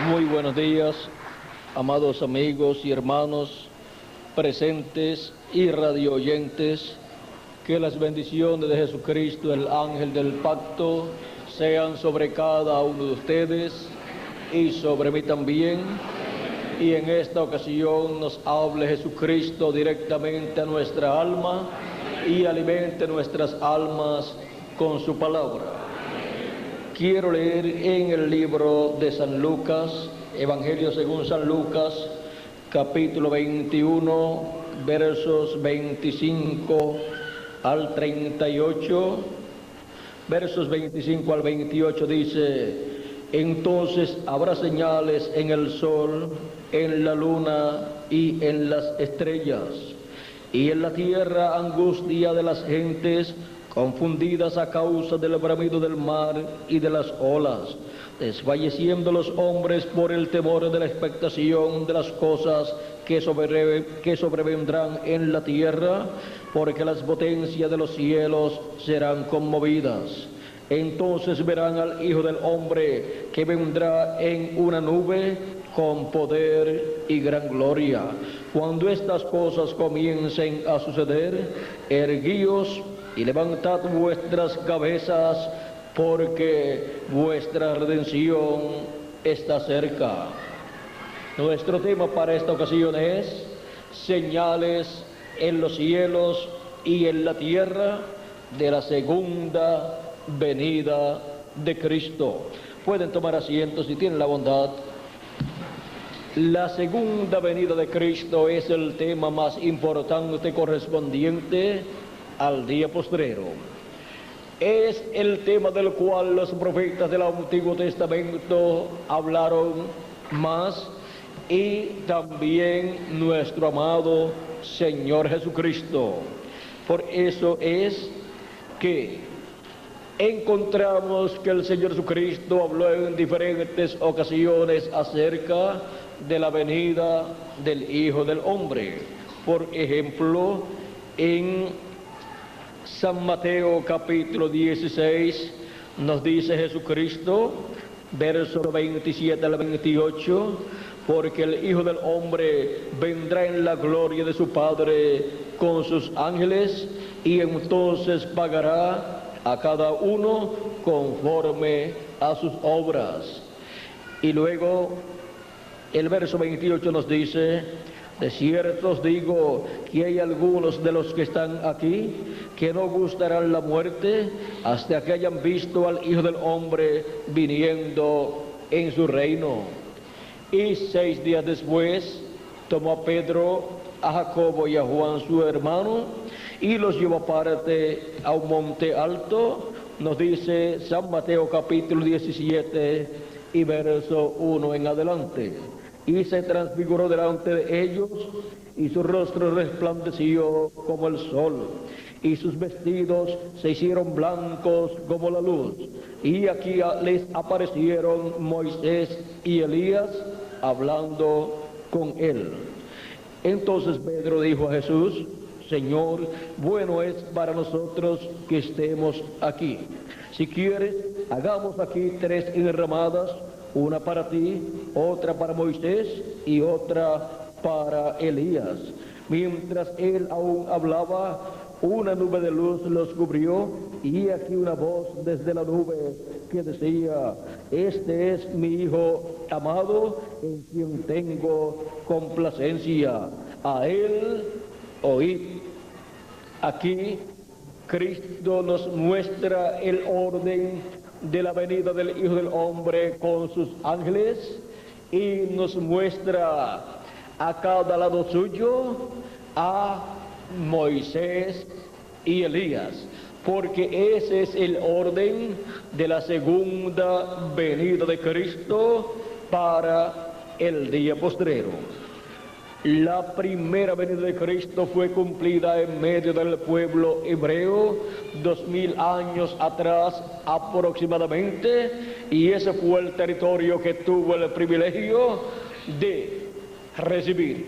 Muy buenos días, amados amigos y hermanos presentes y radio oyentes. Que las bendiciones de Jesucristo, el ángel del pacto, sean sobre cada uno de ustedes y sobre mí también. Y en esta ocasión nos hable Jesucristo directamente a nuestra alma y alimente nuestras almas con su palabra. Quiero leer en el libro de San Lucas, Evangelio según San Lucas, capítulo 21, versos 25 al 38. Versos 25 al 28 dice: entonces habrá señales en el sol, en la luna y en las estrellas, y en la tierra angustia de las gentes, confundidas a causa del bramido del mar y de las olas, desfalleciendo los hombres por el temor de la expectación de las cosas que sobrevendrán en la tierra, porque las potencias de los cielos serán conmovidas. Entonces verán al Hijo del Hombre que vendrá en una nube con poder y gran gloria. Cuando estas cosas comiencen a suceder, erguíos y levantad vuestras cabezas, porque vuestra redención está cerca. Nuestro tema para esta ocasión es señales en los cielos y en la tierra de la segunda venida de Cristo. Pueden tomar asiento si tienen la bondad. La segunda venida de Cristo es el tema más importante correspondiente al día postrero. Es el tema del cual los profetas del Antiguo Testamento hablaron más, y también nuestro amado Señor Jesucristo. Por eso es que encontramos que el Señor Jesucristo habló en diferentes ocasiones acerca de la venida del Hijo del Hombre. Por ejemplo, en San Mateo capítulo 16 nos dice Jesucristo, versos 27 al 28, porque el Hijo del Hombre vendrá en la gloria de su Padre con sus ángeles, y entonces pagará a cada uno conforme a sus obras. Y luego el verso 28 nos dice: de cierto os digo que hay algunos de los que están aquí que no gustarán la muerte hasta que hayan visto al Hijo del Hombre viniendo en su reino. Y 6 días después tomó a Pedro, a Jacobo y a Juan su hermano, y los llevó aparte a un monte alto. Nos dice San Mateo capítulo 17 y verso 1 en adelante. Y se transfiguró delante de ellos, y su rostro resplandeció como el sol, y sus vestidos se hicieron blancos como la luz. Y aquí les aparecieron Moisés y Elías hablando con él. Entonces Pedro dijo a Jesús: Señor, bueno es para nosotros que estemos aquí. Si quieres, hagamos aquí 3 enramadas, una para ti, otra para Moisés y otra para Elías. Mientras él aún hablaba, una nube de luz los cubrió, y aquí una voz desde la nube que decía: este es mi Hijo amado, en quien tengo complacencia, a él oíd. Aquí Cristo nos muestra el orden de la venida del Hijo del Hombre con sus ángeles, y nos muestra a cada lado suyo a Moisés y Elías, porque ese es el orden de la segunda venida de Cristo para el día postrero. La primera venida de Cristo fue cumplida en medio del pueblo hebreo 2000 años atrás aproximadamente, y ese fue el territorio que tuvo el privilegio de recibir,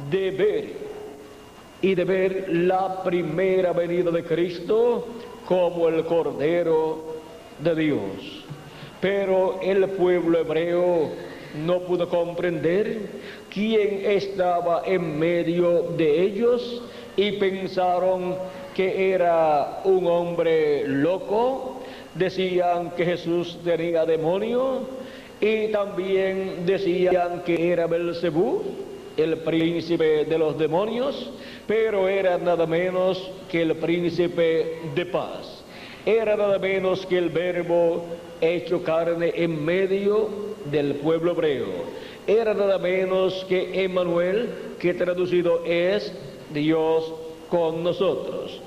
de ver y de ver la primera venida de Cristo como el Cordero de Dios. Pero el pueblo hebreo no pudo comprender quién estaba en medio de ellos y pensaron que era un hombre loco. Decían que Jesús tenía demonio y también decían que era Belcebú, el príncipe de los demonios, pero era nada menos que el príncipe de paz. Era nada menos que el Verbo hecho carne en medio del pueblo hebreo. Era nada menos que Emmanuel, que traducido es Dios con nosotros.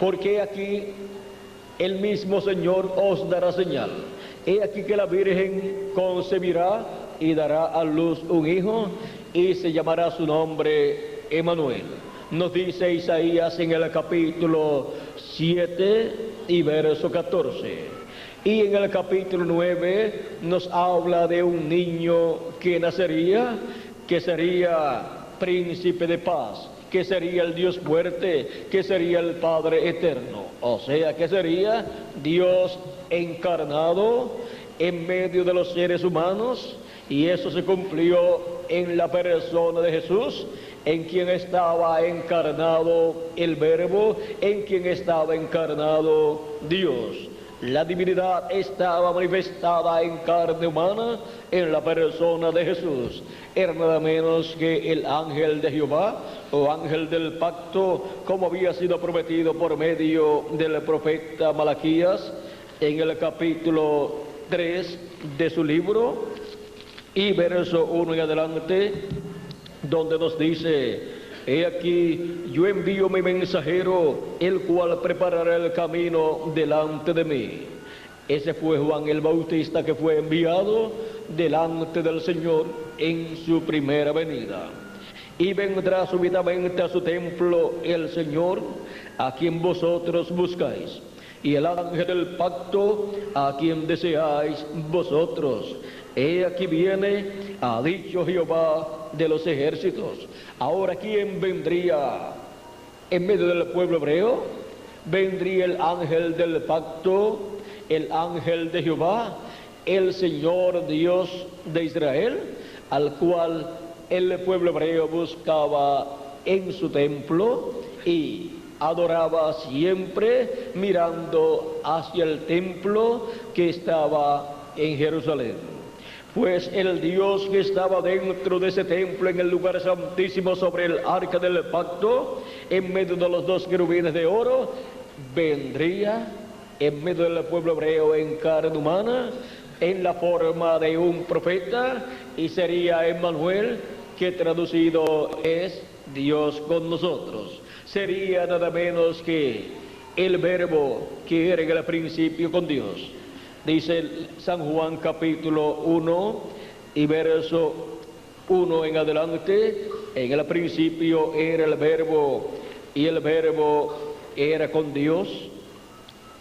Porque aquí el mismo Señor os dará señal. He aquí que la Virgen concebirá y dará a luz un hijo y se llamará su nombre Emmanuel. Nos dice Isaías en el capítulo 7 y verso 14. Y en el capítulo 9 nos habla de un niño que nacería, que sería príncipe de paz, que sería el Dios fuerte, que sería el Padre eterno. O sea, que sería Dios encarnado en medio de los seres humanos, y eso se cumplió en la persona de Jesús, en quien estaba encarnado el Verbo, en quien estaba encarnado Dios. La divinidad estaba manifestada en carne humana en la persona de Jesús. Era nada menos que el ángel de Jehová, o ángel del pacto, como había sido prometido por medio del profeta Malaquías en el capítulo 3 de su libro, y verso 1 en adelante, donde nos dice: he aquí, yo envío mi mensajero, el cual preparará el camino delante de mí. Ese fue Juan el Bautista, que fue enviado delante del Señor en su primera venida. Y vendrá súbitamente a su templo el Señor, a quien vosotros buscáis, y el ángel del pacto, a quien deseáis vosotros. He aquí viene, ha dicho Jehová de los ejércitos. Ahora, ¿quién vendría en medio del pueblo hebreo? Vendría el ángel del pacto, el ángel de Jehová, el Señor Dios de Israel, al cual el pueblo hebreo buscaba en su templo y adoraba siempre mirando hacia el templo que estaba en Jerusalén. Pues el Dios que estaba dentro de ese templo, en el lugar santísimo, sobre el arca del pacto, en medio de los dos querubines de oro, vendría en medio del pueblo hebreo en carne humana, en la forma de un profeta, y sería Emmanuel, que traducido es Dios con nosotros. Sería nada menos que el Verbo que era en el principio con Dios. Dice San Juan capítulo 1 y verso 1 en adelante: en el principio era el Verbo, y el Verbo era con Dios.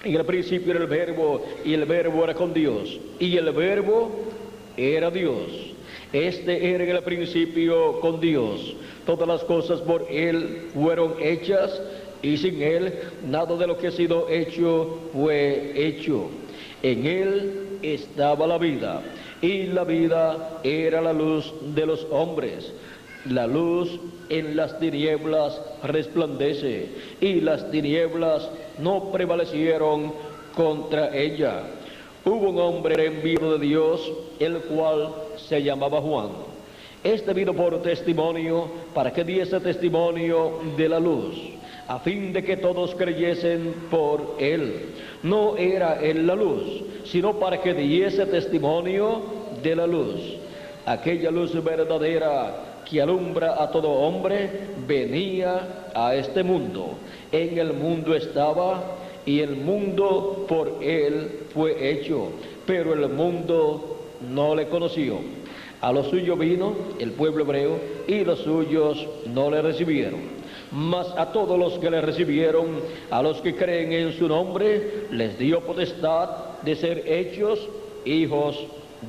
En el principio era el Verbo, y el Verbo era con Dios, y el Verbo era Dios. Este era en el principio con Dios. Todas las cosas por Él fueron hechas, y sin Él nada de lo que ha sido hecho fue hecho. En Él estaba la vida, y la vida era la luz de los hombres. La luz en las tinieblas resplandece, y las tinieblas no prevalecieron contra ella. Hubo un hombre enviado de Dios, el cual se llamaba Juan. Este vino por testimonio, para que diese testimonio de la luz, a fin de que todos creyesen por él. No era él la luz, sino para que diese testimonio de la luz. Aquella luz verdadera que alumbra a todo hombre venía a este mundo. En el mundo estaba, y el mundo por él fue hecho, pero el mundo no le conoció. A lo suyo vino, el pueblo hebreo, y los suyos no le recibieron. Mas a todos los que le recibieron, a los que creen en su nombre, les dio potestad de ser hechos hijos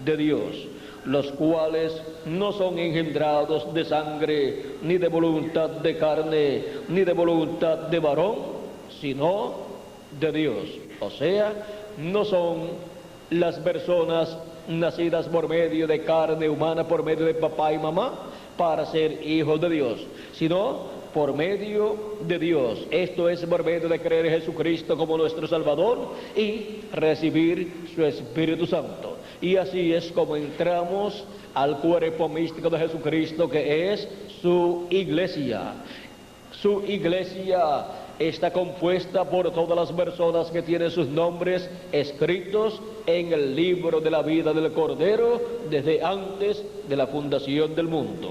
de Dios, los cuales no son engendrados de sangre, ni de voluntad de carne, ni de voluntad de varón, sino de Dios. O sea, no son las personas nacidas por medio de carne humana, por medio de papá y mamá, para ser hijos de Dios, sino por medio de Dios. Esto es por medio de creer en Jesucristo como nuestro Salvador y recibir su Espíritu Santo. Y así es como entramos al cuerpo místico de Jesucristo, que es su iglesia. Su iglesia está compuesta por todas las personas que tienen sus nombres escritos en el libro de la vida del Cordero desde antes de la fundación del mundo.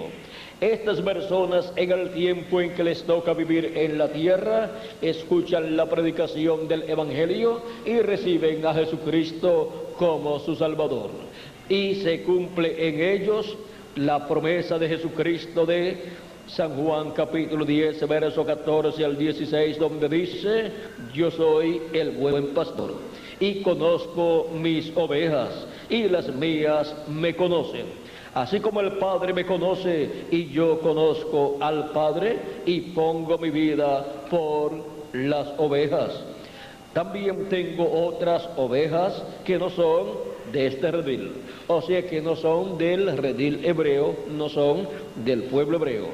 Estas personas, en el tiempo en que les toca vivir en la tierra, escuchan la predicación del Evangelio y reciben a Jesucristo como su Salvador. Y se cumple en ellos la promesa de Jesucristo de San Juan capítulo 10, verso 14 al 16, donde dice: yo soy el buen pastor y conozco mis ovejas, y las mías me conocen. Así como el Padre me conoce y yo conozco al Padre y pongo mi vida por las ovejas. También tengo otras ovejas que no son de este redil, o sea que no son del redil hebreo, no son del pueblo hebreo.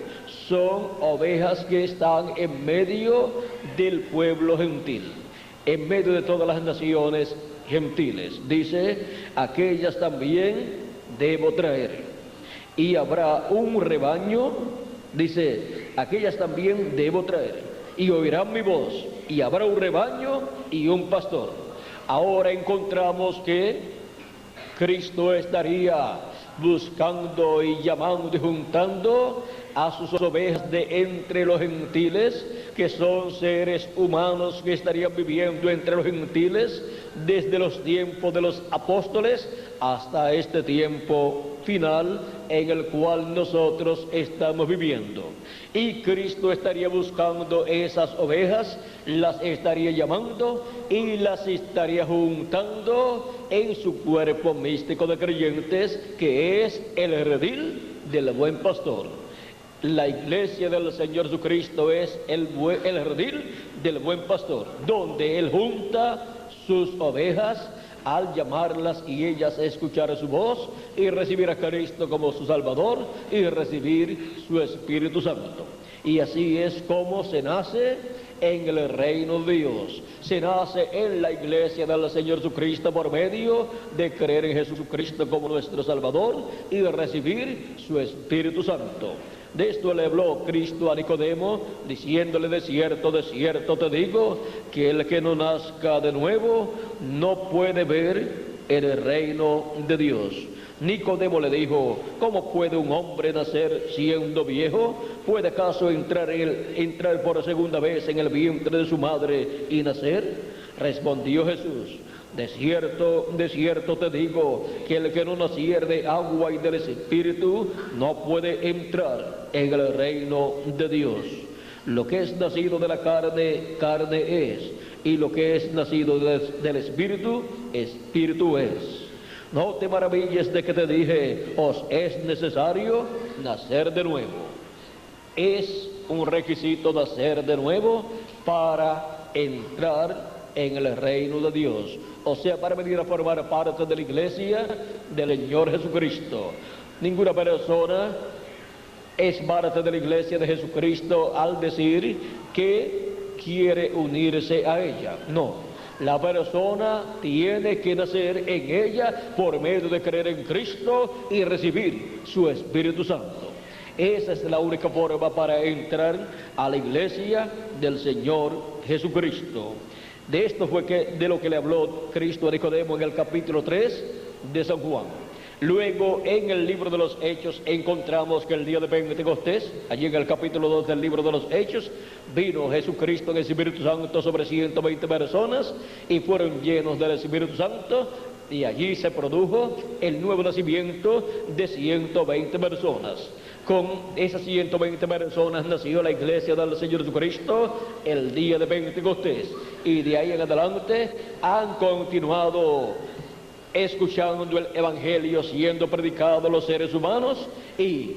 Son ovejas que están en medio del pueblo gentil, en medio de todas las naciones gentiles. Dice: aquellas también debo traer. Y habrá un rebaño, dice, aquellas también debo traer. Y oirán mi voz, y habrá un rebaño y un pastor. Ahora encontramos que Cristo estaría buscando y llamando y juntando a sus ovejas de entre los gentiles, que son seres humanos que estarían viviendo entre los gentiles desde los tiempos de los apóstoles hasta este tiempo final en el cual nosotros estamos viviendo. Y Cristo estaría buscando esas ovejas, las estaría llamando y las estaría juntando en su cuerpo místico de creyentes, que es el redil del buen pastor. La iglesia del Señor Jesucristo es el redil del buen pastor, donde Él junta sus ovejas al llamarlas y ellas escuchar su voz y recibir a Cristo como su Salvador y recibir su Espíritu Santo. Y así es como se nace en el reino de Dios. Se nace en la iglesia del Señor Jesucristo por medio de creer en Jesucristo como nuestro Salvador y de recibir su Espíritu Santo. De esto le habló Cristo a Nicodemo, diciéndole: de cierto te digo, que el que no nazca de nuevo no puede ver el reino de Dios. Nicodemo le dijo: ¿cómo puede un hombre nacer siendo viejo? ¿Puede acaso entrar por segunda vez en el vientre de su madre y nacer? Respondió Jesús: de cierto te digo, que el que no naciere de agua y del Espíritu no puede entrar en el reino de Dios. Lo que es nacido de la carne, carne es, y lo que es nacido del Espíritu, Espíritu es. No te maravilles de que te dije: os es necesario nacer de nuevo. Es un requisito nacer de nuevo para entrar en el reino de Dios, o sea, para venir a formar parte de la iglesia del Señor Jesucristo. Ninguna persona es parte de la iglesia de Jesucristo al decir que quiere unirse a ella. No, la persona tiene que nacer en ella por medio de creer en Cristo y recibir su Espíritu Santo. Esa es la única forma para entrar a la iglesia del Señor Jesucristo. De esto fue de lo que le habló Cristo a Nicodemo en el capítulo 3 de San Juan. Luego, en el libro de los Hechos, encontramos que el día de Pentecostés, allí en el capítulo 2 del libro de los Hechos, vino Jesucristo en el Espíritu Santo sobre 120 personas y fueron llenos del Espíritu Santo, y allí se produjo el nuevo nacimiento de 120 personas. Con esas 120 personas nació la iglesia del Señor Jesucristo el día de Pentecostés, y de ahí en adelante han continuado escuchando el Evangelio siendo predicado a los seres humanos, y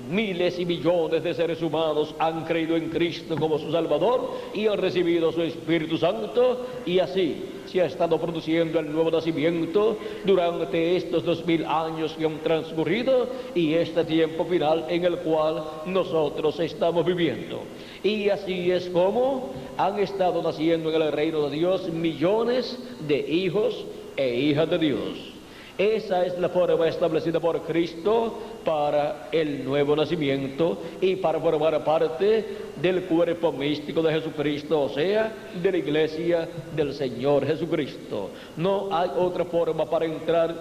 miles y millones de seres humanos han creído en Cristo como su Salvador y han recibido su Espíritu Santo, y así se ha estado produciendo el nuevo nacimiento durante estos 2000 años que han transcurrido y este tiempo final en el cual nosotros estamos viviendo. Y así es como han estado naciendo en el reino de Dios millones de hijos e hijas de Dios. Esa es la forma establecida por Cristo para el nuevo nacimiento y para formar parte del cuerpo místico de Jesucristo, o sea, de la iglesia del Señor Jesucristo. No hay otra forma para entrar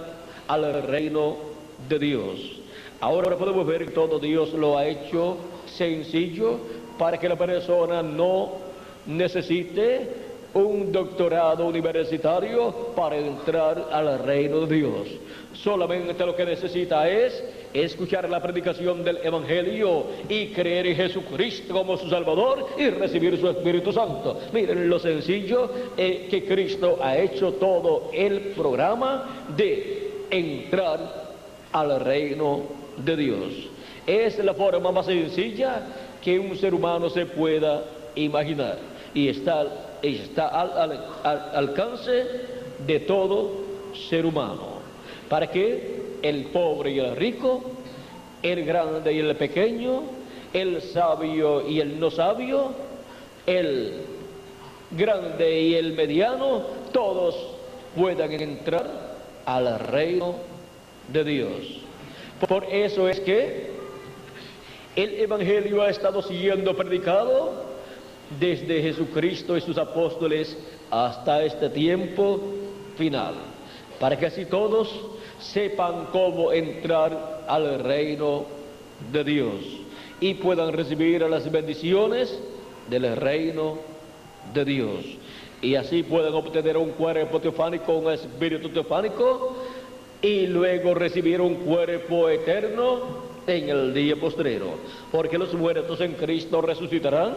al reino de Dios. Ahora podemos ver que todo Dios lo ha hecho sencillo para que la persona no necesite un doctorado universitario para entrar al reino de Dios. Solamente lo que necesita es escuchar la predicación del Evangelio y creer en Jesucristo como su Salvador y recibir su Espíritu Santo. Miren lo sencillo que Cristo ha hecho todo el programa de entrar al reino de Dios. Es la forma más sencilla que un ser humano se pueda imaginar y está al alcance de todo ser humano, para que el pobre y el rico, el grande y el pequeño, el sabio y el no sabio, el grande y el mediano, todos puedan entrar al reino de Dios. Por eso es que el Evangelio ha estado siendo predicado desde Jesucristo y sus apóstoles hasta este tiempo final, para que así todos sepan cómo entrar al reino de Dios y puedan recibir las bendiciones del reino de Dios, y así puedan obtener un cuerpo teofánico, un espíritu teofánico, y luego recibir un cuerpo eterno en el día postrero, porque los muertos en Cristo resucitarán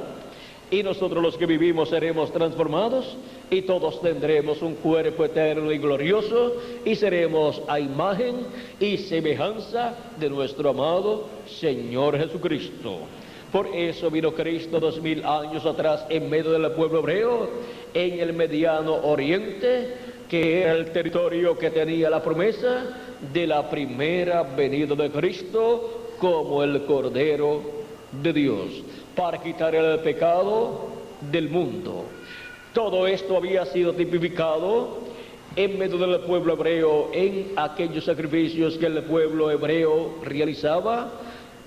y nosotros los que vivimos seremos transformados y todos tendremos un cuerpo eterno y glorioso y seremos a imagen y semejanza de nuestro amado Señor Jesucristo. Por eso vino Cristo 2000 años atrás en medio del pueblo hebreo, en el mediano oriente, que era el territorio que tenía la promesa de la primera venida de Cristo como el Cordero de Dios, para quitar el pecado del mundo. Todo esto había sido tipificado en medio del pueblo hebreo en aquellos sacrificios que el pueblo hebreo realizaba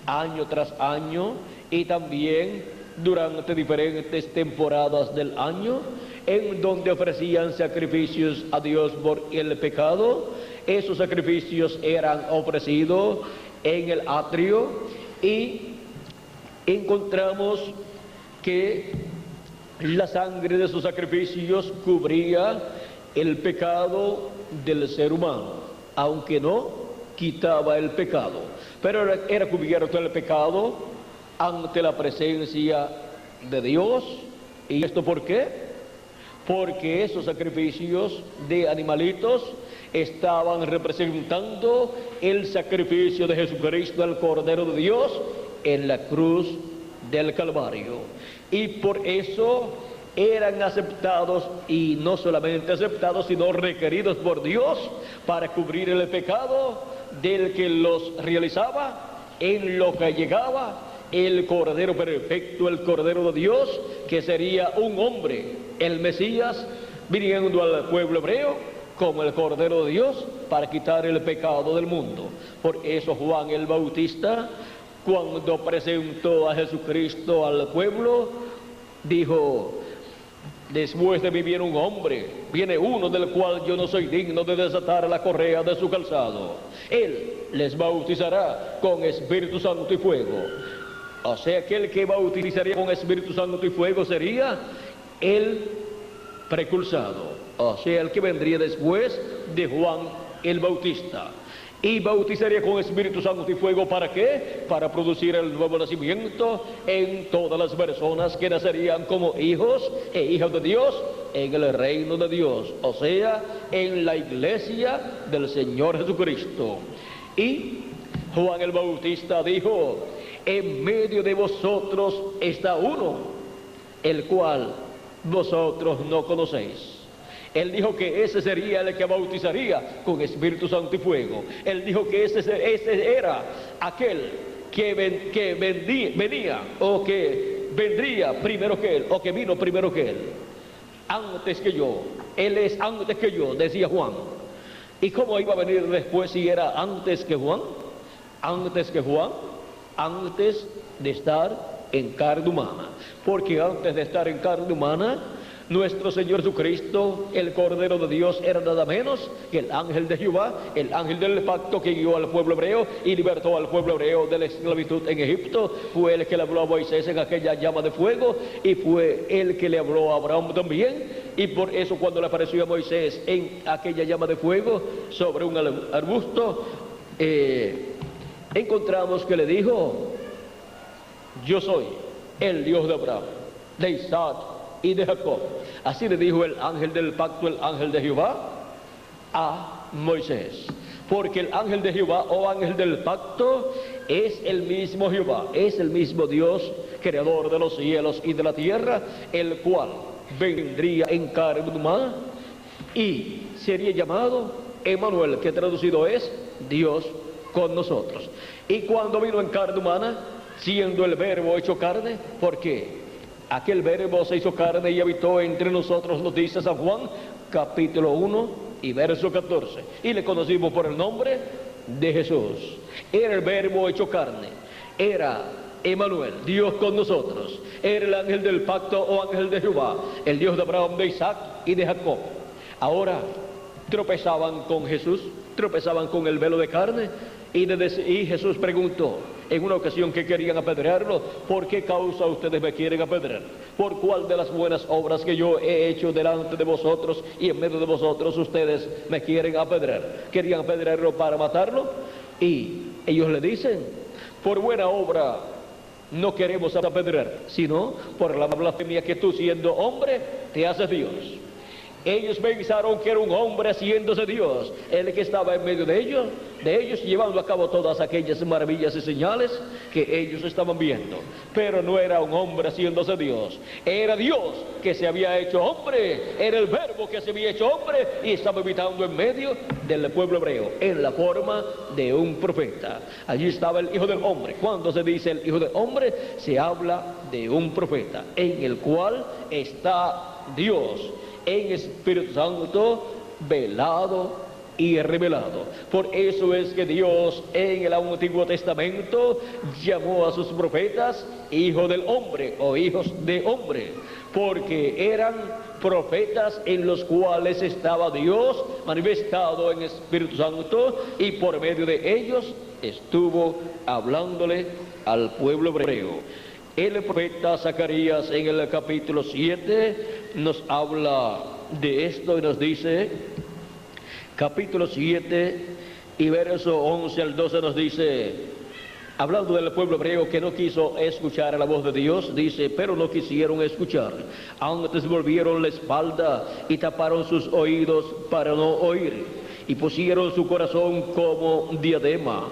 año tras año y también durante diferentes temporadas del año, en donde ofrecían sacrificios a Dios por el pecado. Esos sacrificios eran ofrecidos en el atrio y encontramos que la sangre de esos sacrificios cubría el pecado del ser humano, aunque no quitaba el pecado, pero era cubierto el pecado ante la presencia de Dios. ¿Y esto por qué? Porque esos sacrificios de animalitos estaban representando el sacrificio de Jesucristo, el Cordero de Dios, en la cruz del Calvario, y por eso eran aceptados, y no solamente aceptados, sino requeridos por Dios para cubrir el pecado del que los realizaba, en lo que llegaba el Cordero perfecto, el Cordero de Dios, que sería un hombre, el Mesías, viniendo al pueblo hebreo como el Cordero de Dios para quitar el pecado del mundo. Por eso Juan el Bautista, cuando presentó a Jesucristo al pueblo, dijo: después de mí viene un hombre, viene uno del cual yo no soy digno de desatar la correa de su calzado. Él les bautizará con Espíritu Santo y fuego. O sea que el que bautizaría con Espíritu Santo y fuego sería el precursado, o sea el que vendría después de Juan el Bautista. Y bautizaría con Espíritu Santo y fuego, ¿para qué? Para producir el nuevo nacimiento en todas las personas que nacerían como hijos e hijas de Dios en el reino de Dios, o sea, en la iglesia del Señor Jesucristo. Y Juan el Bautista dijo: en medio de vosotros está uno, el cual vosotros no conocéis. Él dijo que ese sería el que bautizaría con Espíritu Santo y fuego. Él dijo que ese era aquel que venía o que vendría primero que él, o que vino primero que él. Antes que yo, él es antes que yo, decía Juan. ¿Y cómo iba a venir después si era antes que Juan? Antes que Juan, antes de estar en carne humana. Porque antes de estar en carne humana, nuestro Señor Jesucristo, el Cordero de Dios, era nada menos que el ángel de Jehová, el ángel del pacto que guió al pueblo hebreo y libertó al pueblo hebreo de la esclavitud en Egipto. Fue el que le habló a Moisés en aquella llama de fuego, y fue el que le habló a Abraham también. Y por eso, cuando le apareció a Moisés en aquella llama de fuego sobre un arbusto, encontramos que le dijo: yo soy el Dios de Abraham, de Isaac y de Jacob. Así le dijo el ángel del pacto, el ángel de Jehová, a Moisés. Porque el ángel de Jehová o ángel del pacto es el mismo Jehová, es el mismo Dios, creador de los cielos y de la tierra, el cual vendría en carne humana y sería llamado Emmanuel, que traducido es Dios con nosotros. Y cuando vino en carne humana, siendo el verbo hecho carne, ¿por qué? Aquel verbo se hizo carne y habitó entre nosotros, nos dice San Juan, capítulo 1 y verso 14. Y le conocimos por el nombre de Jesús. Era el verbo hecho carne, era Emmanuel, Dios con nosotros. Era el ángel del pacto o ángel de Jehová, el Dios de Abraham, de Isaac y de Jacob. Ahora tropezaban con Jesús, tropezaban con el velo de carne, y Jesús preguntó en una ocasión que querían apedrearlo: ¿por qué causa ustedes me quieren apedrear? ¿Por cuál de las buenas obras que yo he hecho delante de vosotros y en medio de vosotros ustedes me quieren apedrear? Querían apedrearlo para matarlo, y ellos le dicen: por buena obra no queremos apedrear, sino por la blasfemia que tú, siendo hombre, te haces Dios. Ellos pensaron que era un hombre haciéndose Dios, el que estaba en medio de ellos, llevando a cabo todas aquellas maravillas y señales que ellos estaban viendo. Pero no era un hombre haciéndose Dios, era Dios que se había hecho hombre, era el verbo que se había hecho hombre y estaba habitando en medio del pueblo hebreo, en la forma de un profeta. Allí estaba el Hijo del Hombre. Cuando se dice el Hijo del Hombre, se habla de un profeta, en el cual está Dios en Espíritu Santo, velado y revelado. Por eso es que Dios en el Antiguo Testamento llamó a sus profetas Hijo del Hombre o hijos de hombre, porque eran profetas en los cuales estaba Dios manifestado en Espíritu Santo, y por medio de ellos estuvo hablándole al pueblo hebreo. El profeta Zacarías en el capítulo 7 nos habla de esto y nos dice, capítulo 7 y verso 11 al 12 nos dice, hablando del pueblo hebreo que no quiso escuchar la voz de Dios, dice: pero no quisieron escuchar, antes volvieron la espalda y taparon sus oídos para no oír, y pusieron su corazón como diadema,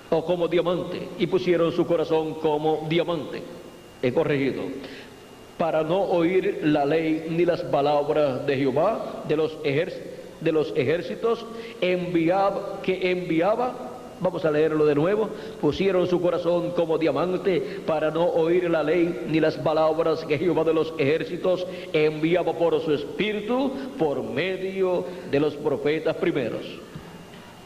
o como diamante, y pusieron su corazón como diamante, he corregido, para no oír la ley ni las palabras de Jehová de los ejércitos, que enviaba. Vamos a leerlo de nuevo. Pusieron su corazón como diamante para no oír la ley ni las palabras que Jehová de los ejércitos enviaba por su espíritu por medio de los profetas primeros.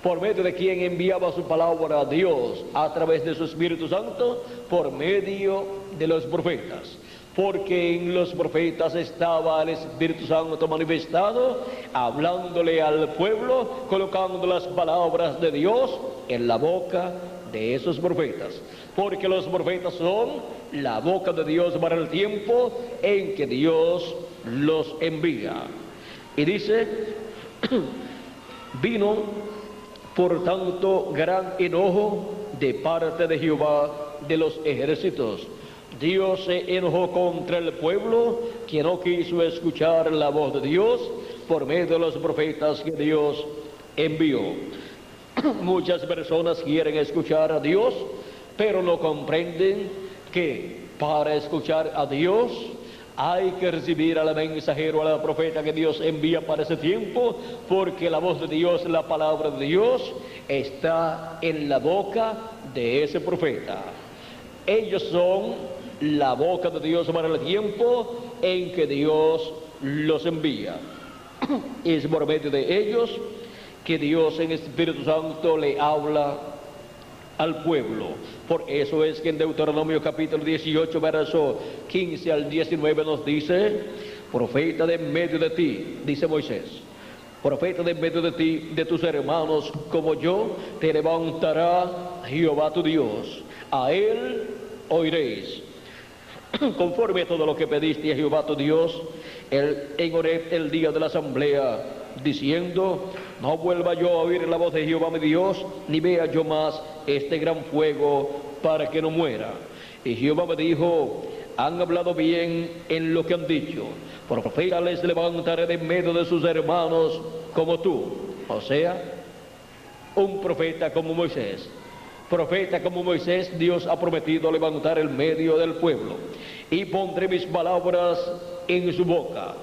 ¿Por medio de quien enviaba su palabra a Dios? A través de su Espíritu Santo, por medio de los profetas. Porque en los profetas estaba el Espíritu Santo manifestado, hablándole al pueblo, colocando las palabras de Dios en la boca de esos profetas. Porque los profetas son la boca de Dios para el tiempo en que Dios los envía. Y dice, vino por tanto gran enojo de parte de Jehová de los ejércitos. Dios se enojó contra el pueblo que no quiso escuchar la voz de Dios por medio de los profetas que Dios envió. Muchas personas quieren escuchar a Dios, pero no comprenden que para escuchar a Dios hay que recibir al mensajero, al profeta que Dios envía para ese tiempo, porque la voz de Dios, la palabra de Dios, está en la boca de ese profeta. Ellos son la boca de Dios para el tiempo en que Dios los envía. Es por medio de ellos que Dios en Espíritu Santo le habla al pueblo. Por eso es que en Deuteronomio capítulo 18, verso 15 al 19 nos dice: profeta de en medio de ti, dice Moisés, profeta de en medio de ti, de tus hermanos como yo, te levantará Jehová tu Dios. A él oiréis, conforme a todo lo que pediste a Jehová tu Dios en Horeb el día de la asamblea, diciendo: no vuelva yo a oír la voz de Jehová mi Dios, ni vea yo más este gran fuego, para que no muera. Y Jehová me dijo: han hablado bien en lo que han dicho, por profeta les levantaré de en medio de sus hermanos como tú. O sea, un profeta como Moisés. Profeta como Moisés, Dios ha prometido levantar el medio del pueblo. Y pondré mis palabras en su boca.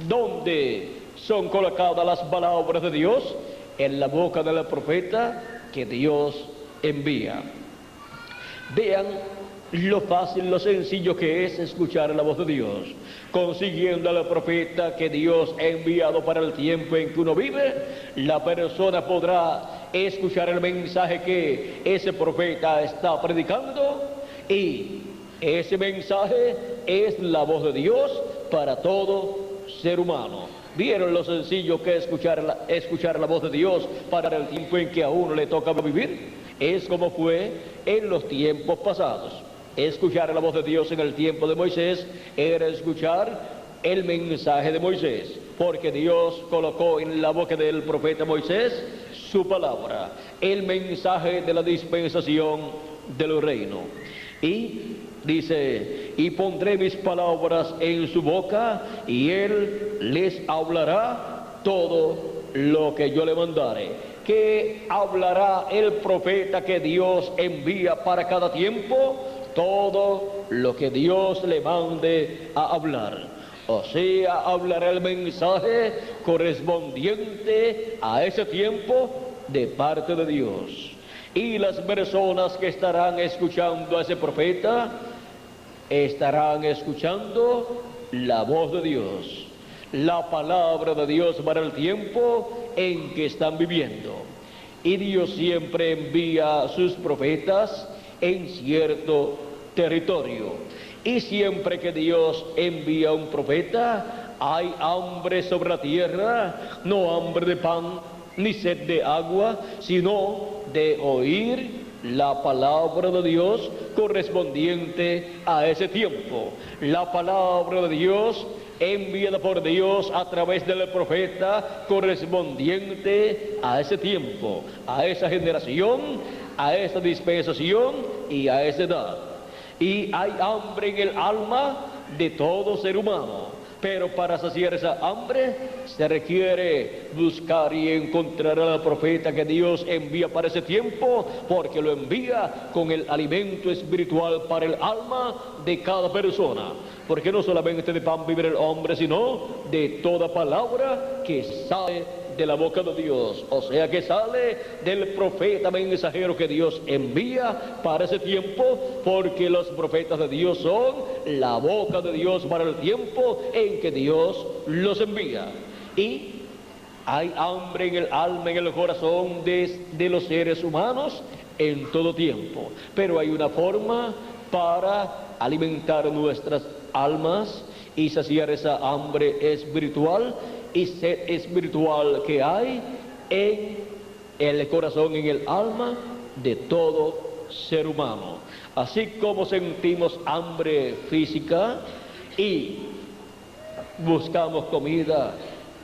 ¿Dónde son colocadas las palabras de Dios? En la boca del profeta que Dios envía. Vean lo fácil, lo sencillo que es escuchar la voz de Dios. Consiguiendo al profeta que Dios ha enviado para el tiempo en que uno vive, la persona podrá escuchar el mensaje que ese profeta está predicando, y ese mensaje es la voz de Dios para todo ser humano. ¿Vieron lo sencillo que es escuchar la voz de Dios para el tiempo en que a uno le toca vivir? Es como fue en los tiempos pasados. Escuchar la voz de Dios en el tiempo de Moisés era escuchar el mensaje de Moisés, porque Dios colocó en la boca del profeta Moisés su palabra, el mensaje de la dispensación del reino. Y dice: y pondré mis palabras en su boca, y él les hablará todo lo que yo le mandare. ¿Qué hablará el profeta que Dios envía para cada tiempo? Todo lo que Dios le mande a hablar. O sea, hablará el mensaje correspondiente a ese tiempo de parte de Dios. Y las personas que estarán escuchando a ese profeta estarán escuchando la voz de Dios, la palabra de Dios para el tiempo en que están viviendo. Y Dios siempre envía a sus profetas en cierto territorio. Y siempre que Dios envía un profeta, hay hambre sobre la tierra, no hambre de pan ni sed de agua, sino de oír la palabra de Dios correspondiente a ese tiempo. La palabra de Dios enviada por Dios a través del profeta correspondiente a ese tiempo, a esa generación, a esa dispensación y a esa edad. Y hay hambre en el alma de todo ser humano, pero para saciar esa hambre se requiere buscar y encontrar al profeta que Dios envía para ese tiempo, porque lo envía con el alimento espiritual para el alma de cada persona. Porque no solamente de pan vive el hombre, sino de toda palabra que sale de la boca de Dios, o sea, que sale del profeta mensajero que Dios envía para ese tiempo, porque los profetas de Dios son la boca de Dios para el tiempo en que Dios los envía. Y hay hambre en el alma, en el corazón de los seres humanos en todo tiempo, pero hay una forma para alimentar nuestras almas y saciar esa hambre espiritual y sed espiritual que hay en el corazón, en el alma de todo ser humano. Así como sentimos hambre física y buscamos comida,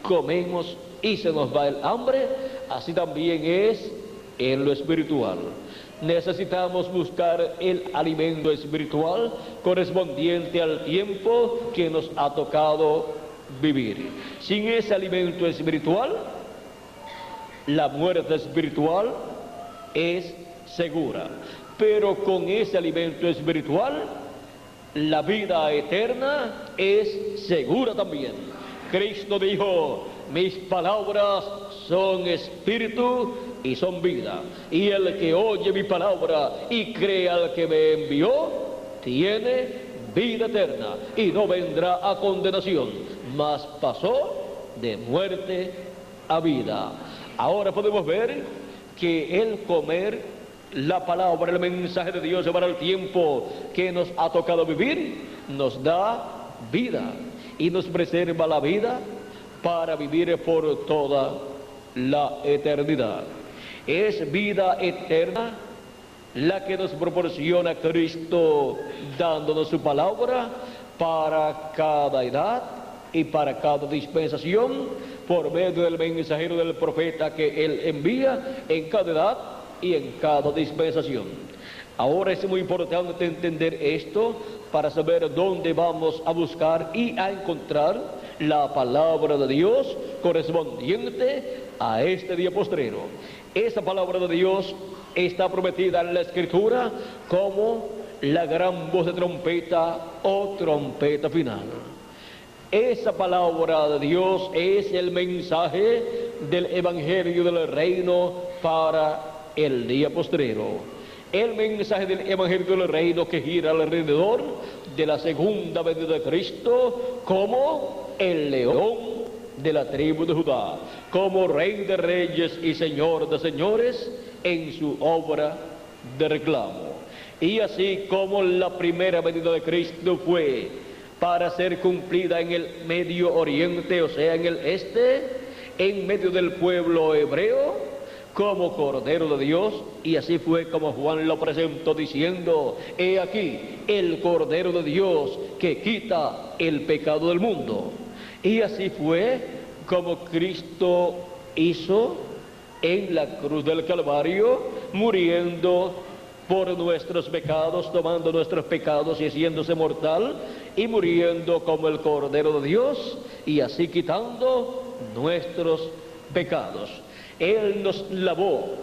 comemos y se nos va el hambre, así también es en lo espiritual. Necesitamos buscar el alimento espiritual correspondiente al tiempo que nos ha tocado vivir. Sin ese alimento espiritual, la muerte espiritual es segura. pero con ese alimento espiritual, la vida eterna es segura también. Cristo dijo: mis palabras son espíritu y son vida, y el que oye mi palabra y cree al que me envió, tiene vida eterna, y no vendrá a condenación, mas pasó de muerte a vida. Ahora podemos ver que el comer la palabra, el mensaje de Dios para el tiempo que nos ha tocado vivir, nos da vida y nos preserva la vida para vivir por toda la eternidad. Es vida eterna la que nos proporciona Cristo, dándonos su palabra para cada edad y para cada dispensación, por medio del mensajero del profeta que Él envía en cada edad y en cada dispensación. Ahora es muy importante entender esto para saber dónde vamos a buscar y a encontrar la palabra de Dios correspondiente a este día postrero. Esa palabra de Dios está prometida en la Escritura como la gran voz de trompeta o trompeta final. Esa palabra de Dios es el mensaje del Evangelio del Reino para el día postrero. El mensaje del Evangelio del Reino que gira alrededor de la segunda venida de Cristo como el león de la tribu de Judá, como Rey de reyes y Señor de señores en su obra de reclamo. Y así como la primera venida de Cristo fue para ser cumplida en el Medio Oriente, o sea, en el este, en medio del pueblo hebreo, como Cordero de Dios, y así fue como Juan lo presentó diciendo: he aquí el Cordero de Dios que quita el pecado del mundo. Y así fue como Cristo hizo en la cruz del Calvario, muriendo por nuestros pecados, tomando nuestros pecados y haciéndose mortal, y muriendo como el Cordero de Dios, y así quitando nuestros pecados. Él nos lavó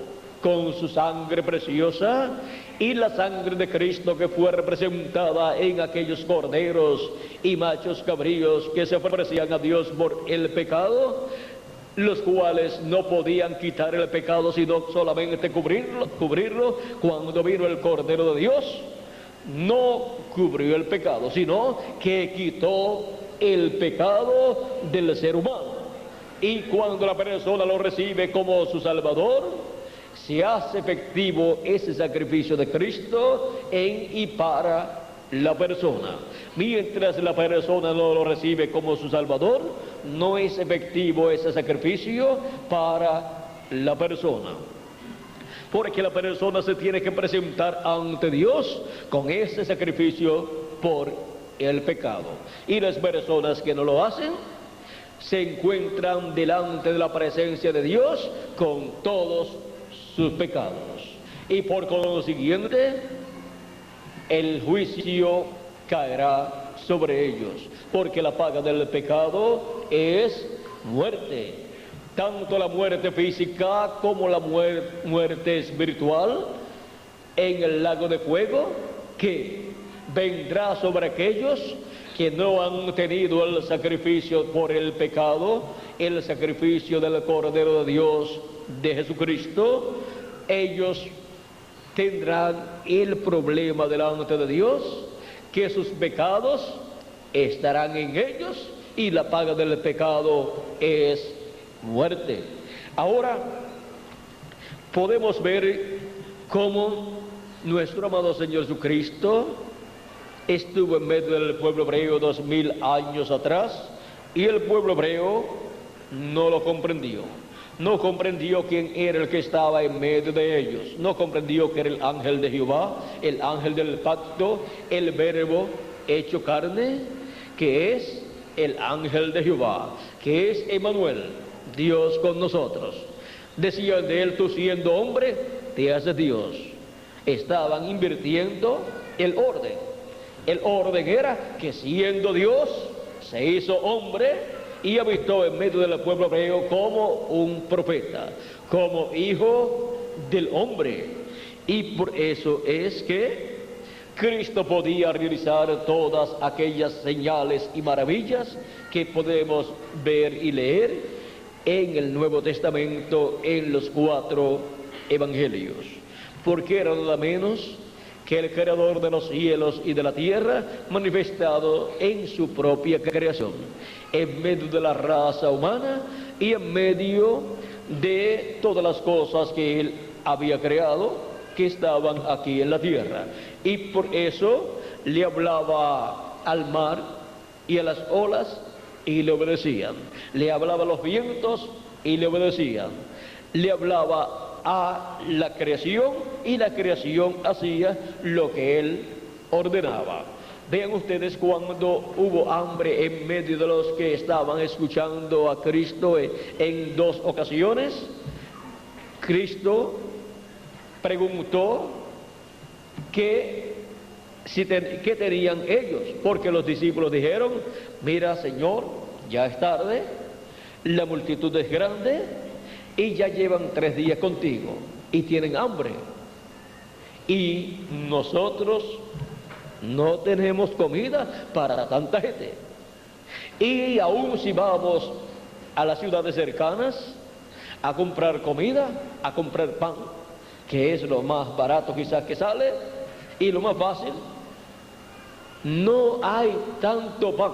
con su sangre preciosa, y la sangre de Cristo que fue representada en aquellos corderos y machos cabríos que se ofrecían a Dios por el pecado, los cuales no podían quitar el pecado sino solamente cubrirlo. Cuando vino el Cordero de Dios, no cubrió el pecado, sino que quitó el pecado del ser humano. Y cuando la persona lo recibe como su Salvador, se hace efectivo ese sacrificio de Cristo en y para la persona. Mientras la persona no lo recibe como su Salvador, no es efectivo ese sacrificio para la persona. Porque la persona se tiene que presentar ante Dios con ese sacrificio por el pecado. Y las personas que no lo hacen se encuentran delante de la presencia de Dios con todos sus pecados. Y por consiguiente, el juicio caerá sobre ellos, porque la paga del pecado es muerte, tanto la muerte física como la muerte espiritual en el lago de fuego, que vendrá sobre aquellos que no han tenido el sacrificio por el pecado, el sacrificio del Cordero de Dios, de Jesucristo. Ellos tendrán el problema delante de Dios, que sus pecados estarán en ellos, y la paga del pecado es muerte. Ahora podemos ver cómo nuestro amado Señor Jesucristo estuvo en medio del pueblo hebreo 2000 años atrás, y el pueblo hebreo no lo comprendió. No comprendió quién era el que estaba en medio de ellos. No comprendió que era el ángel de Jehová, el ángel del pacto, el verbo hecho carne, que es el ángel de Jehová, que es Emmanuel, Dios con nosotros. Decían de él: tú siendo hombre, te haces Dios. Estaban invirtiendo el orden. El orden era que siendo Dios, se hizo hombre y habitó en medio del pueblo hebreo como un profeta, como hijo del hombre. Y por eso es que Cristo podía realizar todas aquellas señales y maravillas que podemos ver y leer en el Nuevo Testamento, en los 4 evangelios, porque era nada menos que el creador de los cielos y de la tierra manifestado en su propia creación, en medio de la raza humana y en medio de todas las cosas que él había creado, que estaban aquí en la tierra. Y por eso le hablaba al mar y a las olas y le obedecían. Le hablaba a los vientos y le obedecían. Le hablaba a la creación y la creación hacía lo que él ordenaba. Vean ustedes, cuando hubo hambre en medio de los que estaban escuchando a Cristo en 2 ocasiones, Cristo preguntó qué tenían ellos, porque los discípulos dijeron: mira, Señor, ya es tarde, la multitud es grande y ya llevan 3 días contigo y tienen hambre, y nosotros no tenemos comida para tanta gente. Y aún si vamos a las ciudades cercanas a comprar comida, a comprar pan, que es lo más barato quizás que sale y lo más fácil, no hay tanto pan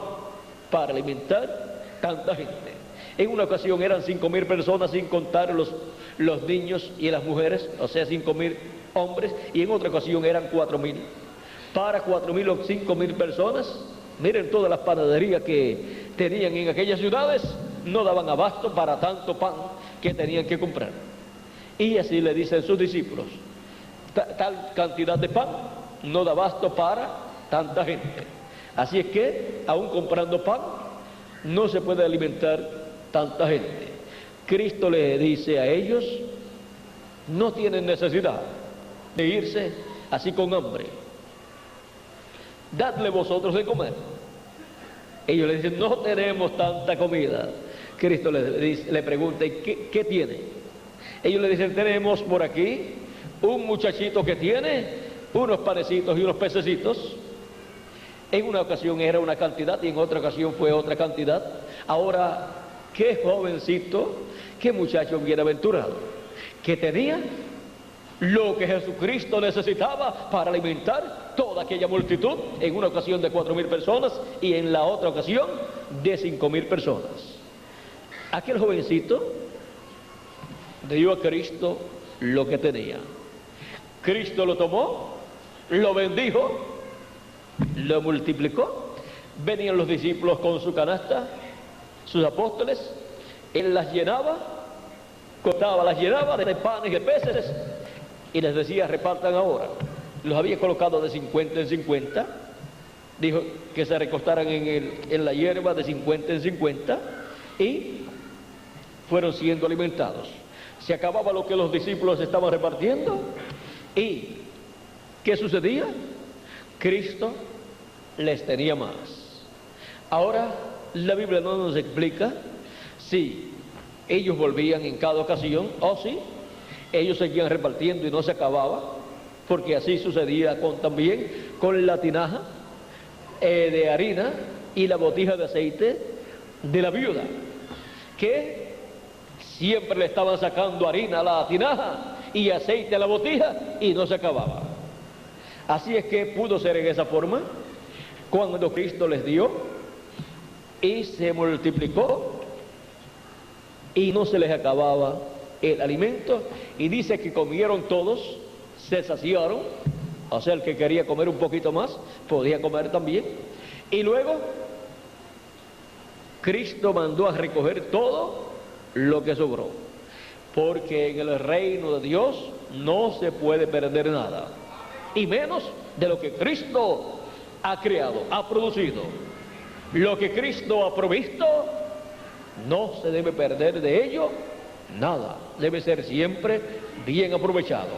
para alimentar tanta gente. En una ocasión eran 5.000 personas, sin contar los niños y las mujeres, o sea, 5.000 hombres, y en otra ocasión eran 4.000. Para 4.000 o 5.000 personas, miren todas las panaderías que tenían en aquellas ciudades, no daban abasto para tanto pan que tenían que comprar. Y así le dicen sus discípulos: tal cantidad de pan no da abasto para tanta gente. Así es que, aún comprando pan, no se puede alimentar tanta gente. Cristo le dice a ellos: no tienen necesidad de irse así con hambre, dadle vosotros de comer. Ellos le dicen: no tenemos tanta comida. Cristo le pregunta: ¿qué tiene? Ellos le dicen: tenemos por aquí un muchachito que tiene unos panecitos y unos pececitos. En una ocasión era una cantidad y en otra ocasión fue otra cantidad. Ahora, qué jovencito, qué muchacho bienaventurado, que tenía lo que Jesucristo necesitaba para alimentar toda aquella multitud, en una ocasión de 4.000 personas y en la otra ocasión de 5.000 personas. Aquel jovencito dio a Cristo lo que tenía. Cristo lo tomó, lo bendijo, lo multiplicó. Venían los discípulos con su canasta, sus apóstoles, él las llenaba, las llenaba de panes y de peces y les decía: repartan ahora. Los había colocado de 50 en 50, dijo que se recostaran en la hierba de 50 en 50 y fueron siendo alimentados. Se acababa lo que los discípulos estaban repartiendo. ¿Y qué sucedía? Cristo les tenía más. Ahora, la Biblia no nos explica si ellos volvían en cada ocasión o si ellos seguían repartiendo y no se acababa, porque así sucedía también con la tinaja de harina y la botija de aceite de la viuda, que siempre le estaban sacando harina a la tinaja y aceite a la botija y no se acababa. Así es que pudo ser en esa forma cuando Cristo les dio y se multiplicó y no se les acababa el alimento, y dice que comieron todos, se saciaron, o sea, el que quería comer un poquito más podía comer también, y luego Cristo mandó a recoger todo lo que sobró, porque en el reino de Dios no se puede perder nada, y menos de lo que Cristo ha creado, ha producido. Lo que Cristo ha provisto, no se debe perder de ello nada, debe ser siempre bien aprovechado.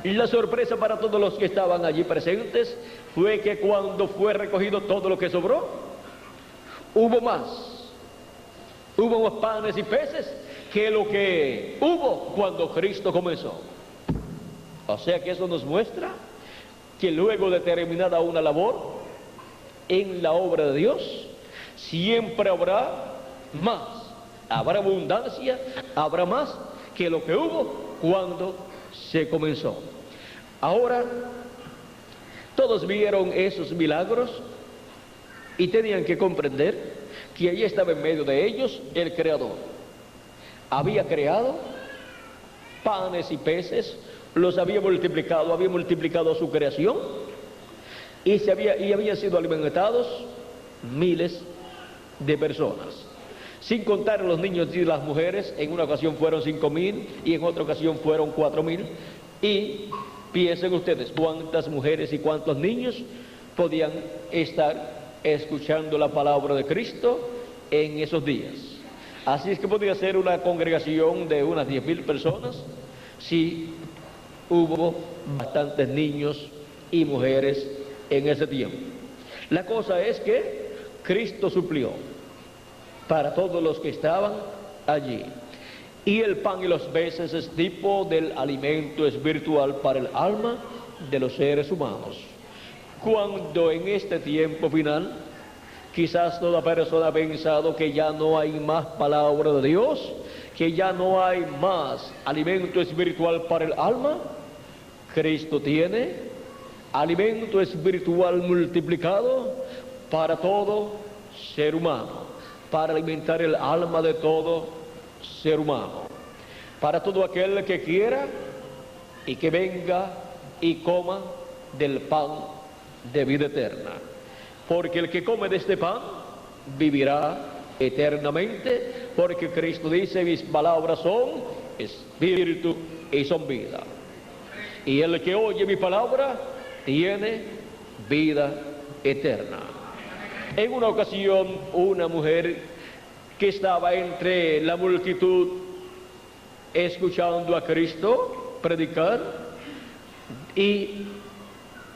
Y la sorpresa para todos los que estaban allí presentes fue que cuando fue recogido todo lo que sobró, hubo más panes y peces que lo que hubo cuando Cristo comenzó. O sea que eso nos muestra que luego de terminada una labor en la obra de Dios, siempre habrá más, habrá abundancia, habrá más que lo que hubo cuando se comenzó. Ahora, todos vieron esos milagros y tenían que comprender que allí estaba en medio de ellos el Creador. Había creado panes y peces, los había multiplicado su creación y habían sido alimentados miles de personas. Sin contar los niños y las mujeres, en una ocasión fueron 5.000 y en otra ocasión fueron 4.000. Y piensen ustedes cuántas mujeres y cuántos niños podían estar escuchando la palabra de Cristo en esos días. Así es que podría ser una congregación de unas 10.000 personas si hubo bastantes niños y mujeres en ese tiempo. La cosa es que Cristo suplió para todos los que estaban allí. Y el pan y los peces es tipo del alimento espiritual para el alma de los seres humanos. Cuando en este tiempo final, quizás toda persona ha pensado que ya no hay más palabra de Dios, que ya no hay más alimento espiritual para el alma, Cristo tiene alimento espiritual multiplicado para todo ser humano, para alimentar el alma de todo ser humano, para todo aquel que quiera y que venga y coma del pan de vida eterna, porque el que come de este pan vivirá eternamente, porque Cristo dice: mis palabras son espíritu y son vida, y el que oye mi palabra tiene vida eterna. En una ocasión, una mujer que estaba entre la multitud escuchando a Cristo predicar y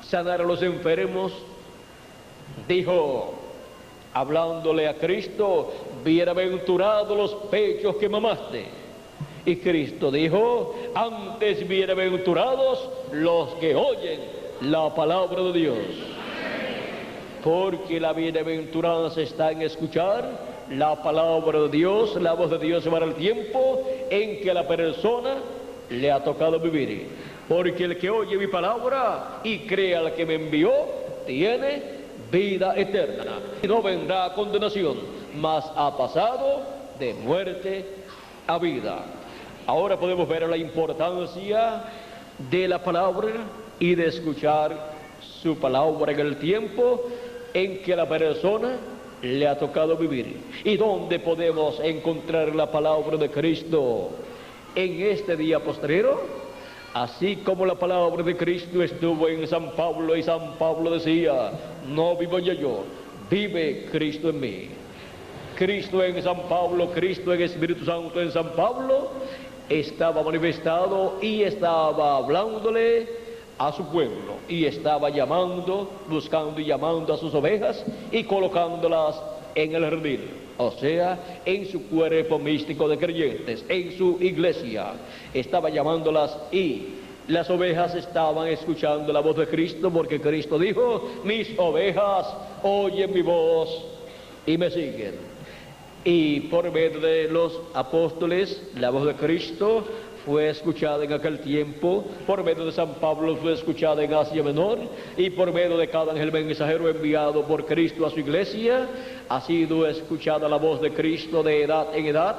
sanar a los enfermos, dijo, hablándole a Cristo: bienaventurados los pechos que mamaste. Y Cristo dijo: antes bienaventurados los que oyen la palabra de Dios. Porque la bienaventuranza está en escuchar la palabra de Dios, la voz de Dios para el tiempo en que a la persona le ha tocado vivir. Porque el que oye mi palabra y cree al que me envió, tiene vida eterna y no vendrá a condenación, mas ha pasado de muerte a vida. Ahora podemos ver la importancia de la palabra y de escuchar su palabra en el tiempo en que la persona le ha tocado vivir. ¿Y dónde podemos encontrar la palabra de Cristo en este día postrero? Así como la palabra de Cristo estuvo en San Pablo y San Pablo decía: no vivo yo, vive Cristo en mí. Cristo en San Pablo, Cristo en Espíritu Santo en San Pablo estaba manifestado y estaba hablándole a su pueblo y estaba llamando, buscando y llamando a sus ovejas y colocándolas en el redil, o sea, en su cuerpo místico de creyentes, en su iglesia. Estaba llamándolas y las ovejas estaban escuchando la voz de Cristo, porque Cristo dijo: mis ovejas oyen mi voz y me siguen. Y por medio de los apóstoles, la voz de Cristo fue escuchada en aquel tiempo. Por medio de San Pablo fue escuchada en Asia Menor, y por medio de cada ángel mensajero enviado por Cristo a su iglesia ha sido escuchada la voz de Cristo de edad en edad.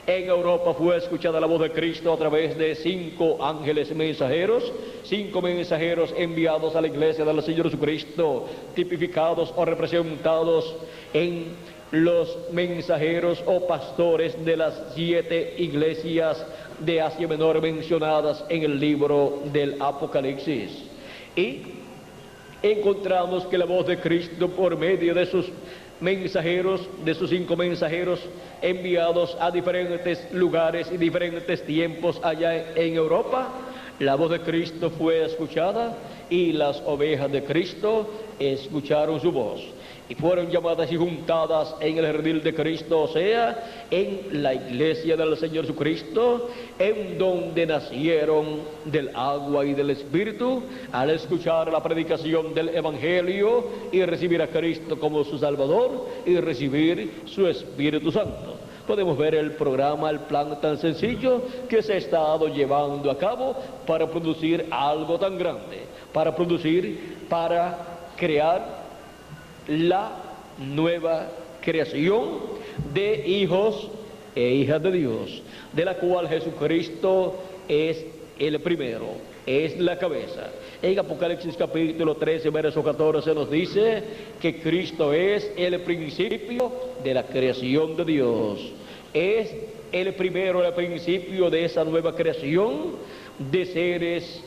En Europa fue escuchada la voz de Cristo a través de 5 ángeles mensajeros, 5 mensajeros enviados a la iglesia del Señor Jesucristo, tipificados o representados en los mensajeros o pastores de las 7 iglesias de Asia Menor mencionadas en el libro del Apocalipsis. Y encontramos que la voz de Cristo, por medio de sus mensajeros, de sus 5 mensajeros enviados a diferentes lugares y diferentes tiempos allá en Europa, la voz de Cristo fue escuchada y las ovejas de Cristo escucharon su voz. y fueron llamadas y juntadas en el redil de Cristo, o sea, en la iglesia del Señor Jesucristo, en donde nacieron del agua y del Espíritu, al escuchar la predicación del Evangelio y recibir a Cristo como su Salvador y recibir su Espíritu Santo. Podemos ver el programa, el plan tan sencillo que se ha estado llevando a cabo para producir algo tan grande, para crear la nueva creación de hijos e hijas de Dios, de la cual Jesucristo es el primero, es la cabeza. En Apocalipsis capítulo 13, verso 14 nos dice que Cristo es el principio de la creación de Dios. Es el primero, el principio de esa nueva creación de seres,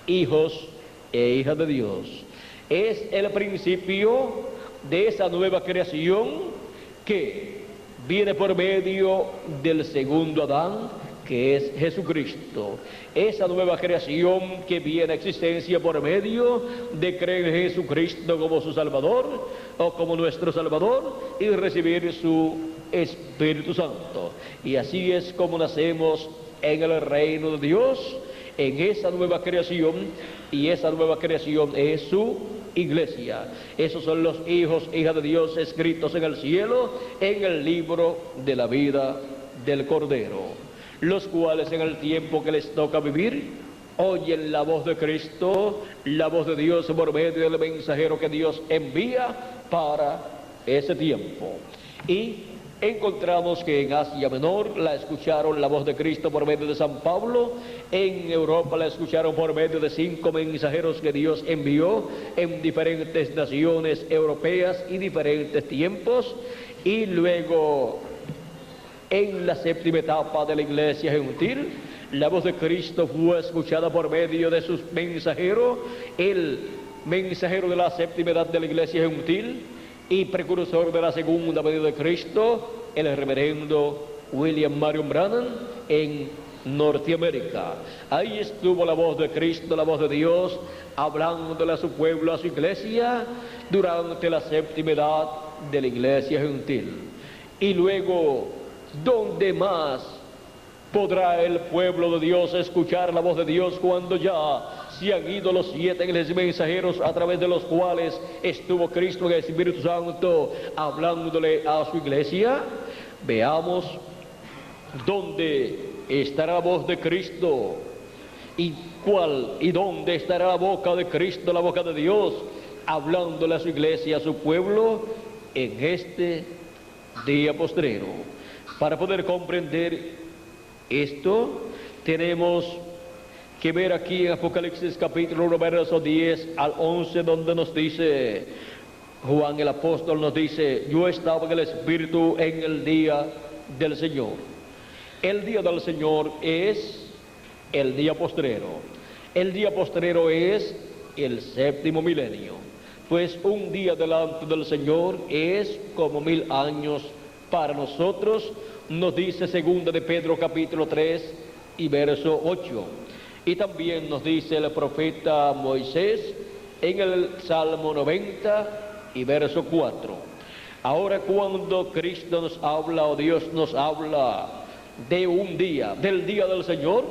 hijos e hijas de Dios. Es el principio de esa nueva creación que viene por medio del segundo Adán, que es Jesucristo. Esa nueva creación que viene a existencia por medio de creer en Jesucristo como su Salvador o como nuestro Salvador y recibir su Espíritu Santo. Y así es como nacemos en el reino de Dios, en esa nueva creación, y esa nueva creación es su iglesia. Esos son los hijos, hijas de Dios escritos en el cielo, en el libro de la vida del Cordero, los cuales en el tiempo que les toca vivir, oyen la voz de Cristo, la voz de Dios por medio del mensajero que Dios envía para ese tiempo. Y encontramos que en Asia Menor la escucharon la voz de Cristo por medio de San Pablo, en Europa la escucharon por medio de 5 mensajeros que Dios envió en diferentes naciones europeas y diferentes tiempos, y luego en la séptima etapa de la iglesia gentil, la voz de Cristo fue escuchada por medio de sus mensajeros, el mensajero de la séptima edad de la iglesia gentil y precursor de la segunda venida de Cristo, el reverendo William Marion Branham en Norteamérica. Ahí estuvo la voz de Cristo, la voz de Dios, hablándole a su pueblo, a su iglesia, durante la séptima edad de la iglesia gentil. Y luego, ¿dónde más podrá el pueblo de Dios escuchar la voz de Dios cuando ya se han ido los 7 ángeles mensajeros a través de los cuales estuvo Cristo en el Espíritu Santo hablándole a su iglesia? Veamos dónde estará la voz de Cristo y dónde estará la boca de Cristo, la boca de Dios, hablándole a su iglesia, a su pueblo, en este día postrero. Para poder comprender esto, tenemos que ver aquí en Apocalipsis capítulo 1, verso 10 al 11, donde nos dice, Juan el apóstol nos dice, yo estaba en el Espíritu en el día del Señor. El día del Señor es el día postrero. El día postrero es el séptimo milenio. Pues un día delante del Señor es como 1000 años para nosotros, nos dice segunda de Pedro capítulo 3 y verso 8. Y también nos dice el profeta Moisés en el Salmo 90 y verso 4. Ahora cuando Cristo nos habla o Dios nos habla de un día, del día del Señor,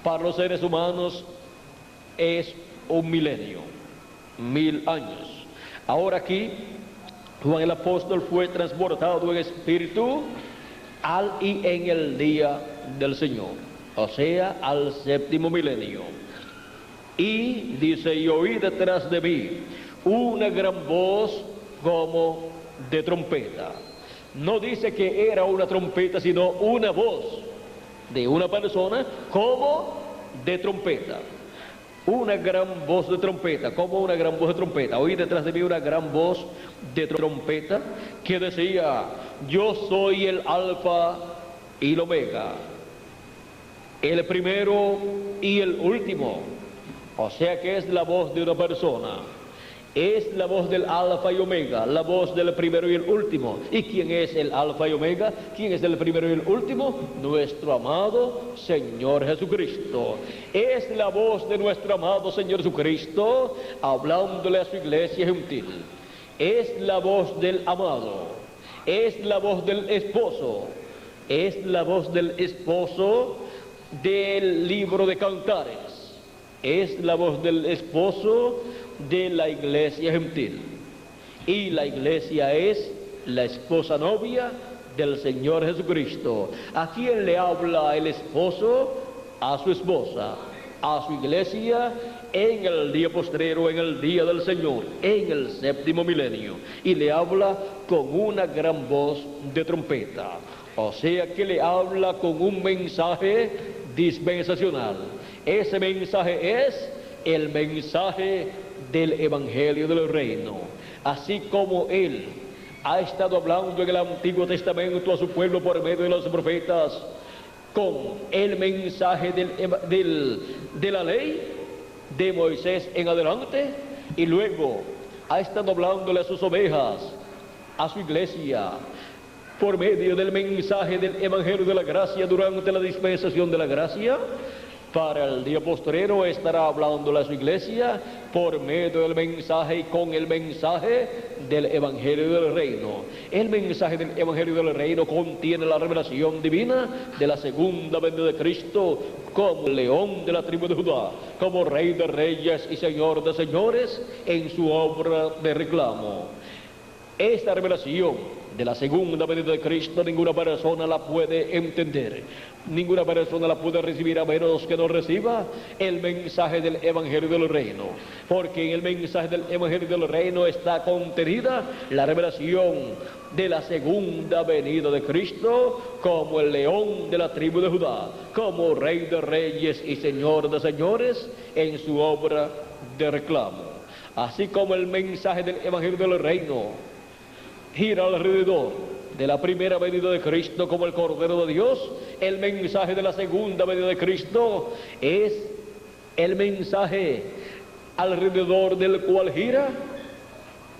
para los seres humanos es un milenio, 1000 años. Ahora aquí Juan el apóstol fue transportado en espíritu y en el día del Señor, o sea, al séptimo milenio. Y dice, y oí detrás de mí una gran voz como de trompeta. No dice que era una trompeta, sino una voz de una persona como de trompeta. Una gran voz de trompeta, como una gran voz de trompeta. Oí detrás de mí una gran voz de trompeta que decía, yo soy el alfa y el omega, el primero y el último. O sea que es la voz de una persona. Es la voz del alfa y omega, la voz del primero y el último. ¿Y quién es el alfa y omega? ¿Quién es el primero y el último? Nuestro amado Señor Jesucristo. Es la voz de nuestro amado Señor Jesucristo hablándole a su iglesia gentil. es la voz del amado, es la voz del esposo, es la voz del esposo del libro de Cantares, es la voz del esposo de la iglesia gentil. Y la iglesia es la esposa novia del Señor Jesucristo. ¿A quién le habla el esposo? A su esposa, a su iglesia, en el día postrero, en el día del Señor, en el séptimo milenio. Y le habla con una gran voz de trompeta. O sea que le habla con un mensaje dispensacional. Ese mensaje es el mensaje del Evangelio del Reino. Así como Él ha estado hablando en el Antiguo Testamento a su pueblo por medio de los profetas, con el mensaje de la ley de Moisés en adelante, y luego ha estado hablándole a sus ovejas, a su iglesia, por medio del mensaje del Evangelio de la Gracia durante la dispensación de la gracia. Para el día postrero estará hablándole a su iglesia por medio del mensaje y con el mensaje del Evangelio del Reino. El mensaje del Evangelio del Reino contiene la revelación divina de la segunda venida de Cristo como león de la tribu de Judá, como Rey de reyes y Señor de señores en su obra de reclamo. Esta revelación de la segunda venida de Cristo ninguna persona la puede entender, ninguna persona la puede recibir a menos que no reciba el mensaje del Evangelio del Reino, porque en el mensaje del Evangelio del Reino está contenida la revelación de la segunda venida de Cristo como el león de la tribu de Judá, como Rey de reyes y Señor de señores en su obra de reclamo. Así como el mensaje del Evangelio del Reino gira alrededor de la primera venida de Cristo como el Cordero de Dios, el mensaje de la segunda venida de Cristo es el mensaje alrededor del cual gira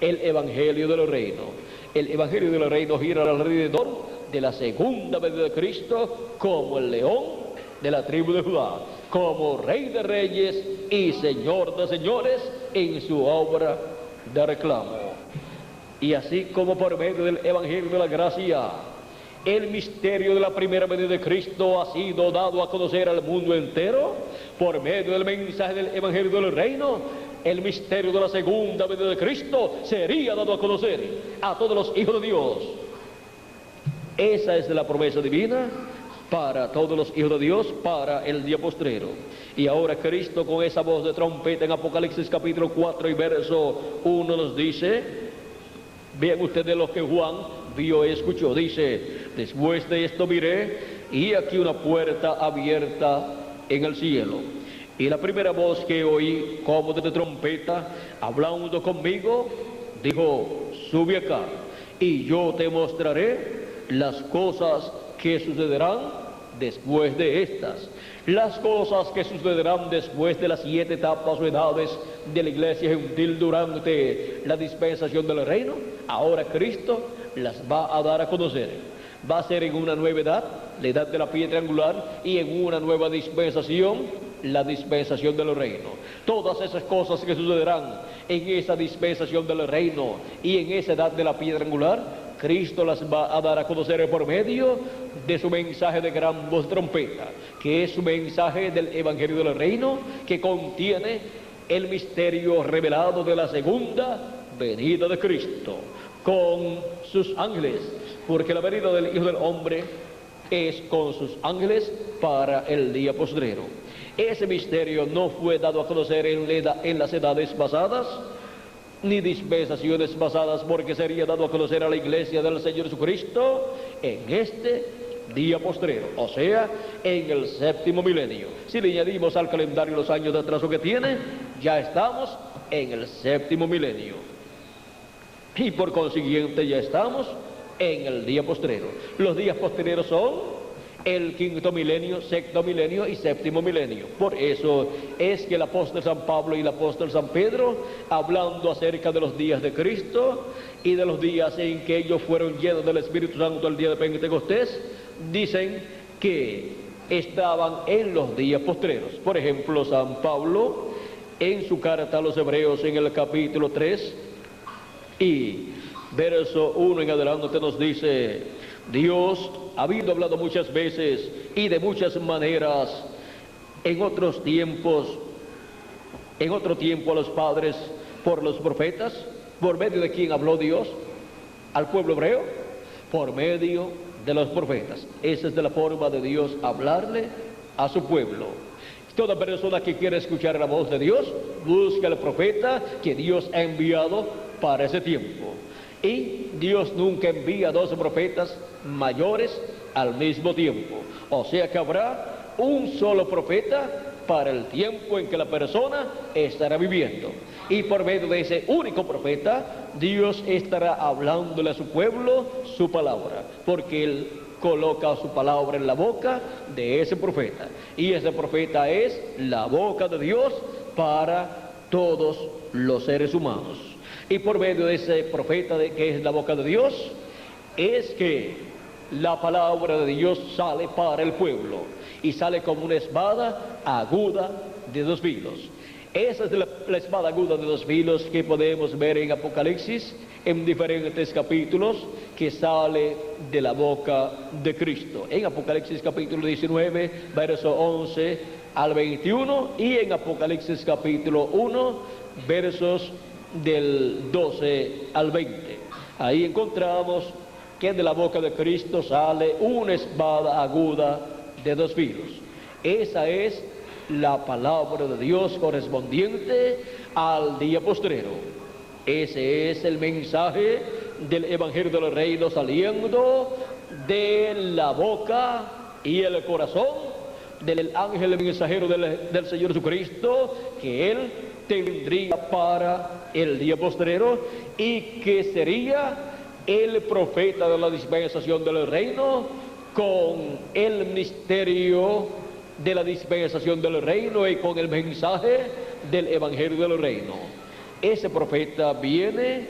el Evangelio del Reino. El Evangelio del Reino gira alrededor de la segunda venida de Cristo como el león de la tribu de Judá, como Rey de reyes y Señor de señores en su obra de reclamo. Y así como por medio del Evangelio de la Gracia, el misterio de la primera venida de Cristo ha sido dado a conocer al mundo entero, por medio del mensaje del Evangelio del Reino, el misterio de la segunda venida de Cristo sería dado a conocer a todos los hijos de Dios. Esa es la promesa divina para todos los hijos de Dios, para el día postrero. Y ahora Cristo, con esa voz de trompeta en Apocalipsis capítulo 4 y verso 1 nos dice, vean ustedes lo que Juan vio y escuchó. Dice, después de esto miré, y aquí una puerta abierta en el cielo. Y la primera voz que oí, como de trompeta, hablando conmigo, dijo, sube acá, y yo te mostraré las cosas que sucederán después de estas. Las cosas que sucederán después de las 7 etapas o edades de la iglesia gentil durante la dispensación del reino, ahora Cristo las va a dar a conocer. Va a ser en una nueva edad, la edad de la piedra angular, y en una nueva dispensación, la dispensación del reino. Todas esas cosas que sucederán en esa dispensación del reino y en esa edad de la piedra angular, Cristo las va a dar a conocer por medio de su mensaje de gran voz de trompeta, que es su mensaje del Evangelio del Reino, que contiene el misterio revelado de la segunda venida de Cristo, con sus ángeles, porque la venida del Hijo del Hombre es con sus ángeles para el día postrero. Ese misterio no fue dado a conocer en las edades pasadas, ni dispensaciones pasadas, porque sería dado a conocer a la iglesia del Señor Jesucristo en este día postrero, o sea, en el séptimo milenio. Si le añadimos al calendario los años de atraso que tiene, ya estamos en el séptimo milenio, y por consiguiente ya estamos en el día postrero. Los días postreros son el quinto milenio, sexto milenio y séptimo milenio. Por eso es que el apóstol San Pablo y el apóstol San Pedro, hablando acerca de los días de Cristo y de los días en que ellos fueron llenos del Espíritu Santo el día de Pentecostés, dicen que estaban en los días postreros. Por ejemplo, San Pablo en su carta a los Hebreos en el capítulo 3 Y verso 1 en adelante nos dice: Dios, habiendo hablado muchas veces y de muchas maneras en otros tiempos, en otro tiempo a los padres por los profetas, ¿por medio de quién habló Dios al pueblo hebreo? Por medio de los profetas. Esa es de la forma de Dios hablarle a su pueblo. Toda persona que quiera escuchar la voz de Dios, busca al profeta que Dios ha enviado para ese tiempo. Y Dios nunca envía 12 profetas mayores al mismo tiempo. O sea que habrá un solo profeta para el tiempo en que la persona estará viviendo. Y por medio de ese único profeta, Dios estará hablándole a su pueblo su palabra, porque Él coloca su palabra en la boca de ese profeta. Y ese profeta es la boca de Dios para todos los seres humanos. Y por medio de ese profeta que es la boca de Dios, es que la palabra de Dios sale para el pueblo, y sale como una espada aguda de 2 filos. Esa es la espada aguda de 2 filos que podemos ver en Apocalipsis, en diferentes capítulos, que sale de la boca de Cristo. En Apocalipsis capítulo 19, verso 11 al 21, y en Apocalipsis capítulo 1, versos del 12 al 20. Ahí encontramos que de la boca de Cristo sale una espada aguda de 2 filos. Esa es la palabra de Dios correspondiente al día postrero. Ese es el mensaje del Evangelio del Reino saliendo de la boca y el corazón del ángel mensajero del Señor Jesucristo, que Él tendría para el día postrero, y que sería el profeta de la dispensación del reino, con el misterio de la dispensación del reino y con el mensaje del Evangelio del Reino. Ese profeta viene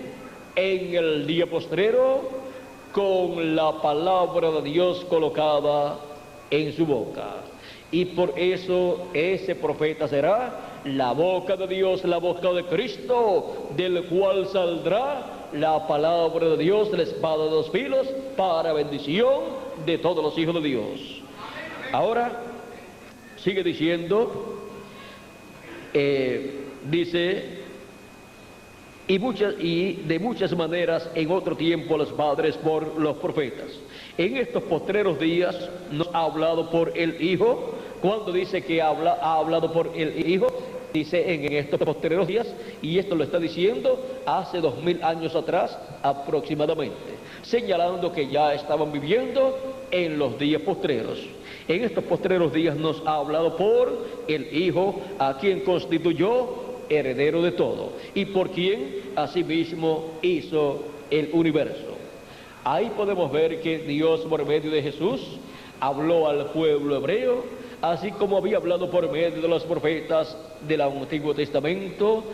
en el día postrero con la palabra de Dios colocada en su boca. Y por eso ese profeta será la boca de Dios, la boca de Cristo, del cual saldrá la palabra de Dios, la espada de 2 filos, para bendición de todos los hijos de Dios. Ahora sigue diciendo, dice: y de muchas maneras en otro tiempo los padres por los profetas. En estos postreros días nos ha hablado por el Hijo. Cuando dice que ha hablado por el Hijo, dice en estos postreros días, y esto lo está diciendo hace 2000 años atrás aproximadamente, señalando que ya estaban viviendo en los días postreros. En estos postreros días nos ha hablado por el Hijo, a quien constituyó heredero de todo, y por quien asimismo hizo el universo. Ahí podemos ver que Dios, por medio de Jesús, habló al pueblo hebreo, así como había hablado por medio de los profetas del Antiguo Testamento,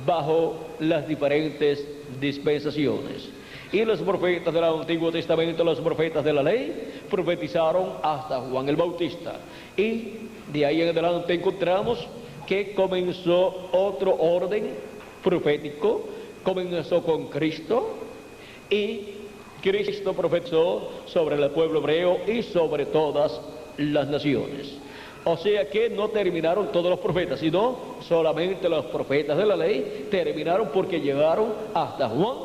bajo las diferentes dispensaciones. Y los profetas del Antiguo Testamento, los profetas de la ley, profetizaron hasta Juan el Bautista. Y de ahí en adelante encontramos que comenzó otro orden profético, comenzó con Cristo, y Cristo profetizó sobre el pueblo hebreo y sobre todas las naciones. O sea que no terminaron todos los profetas, sino solamente los profetas de la ley terminaron, porque llegaron hasta Juan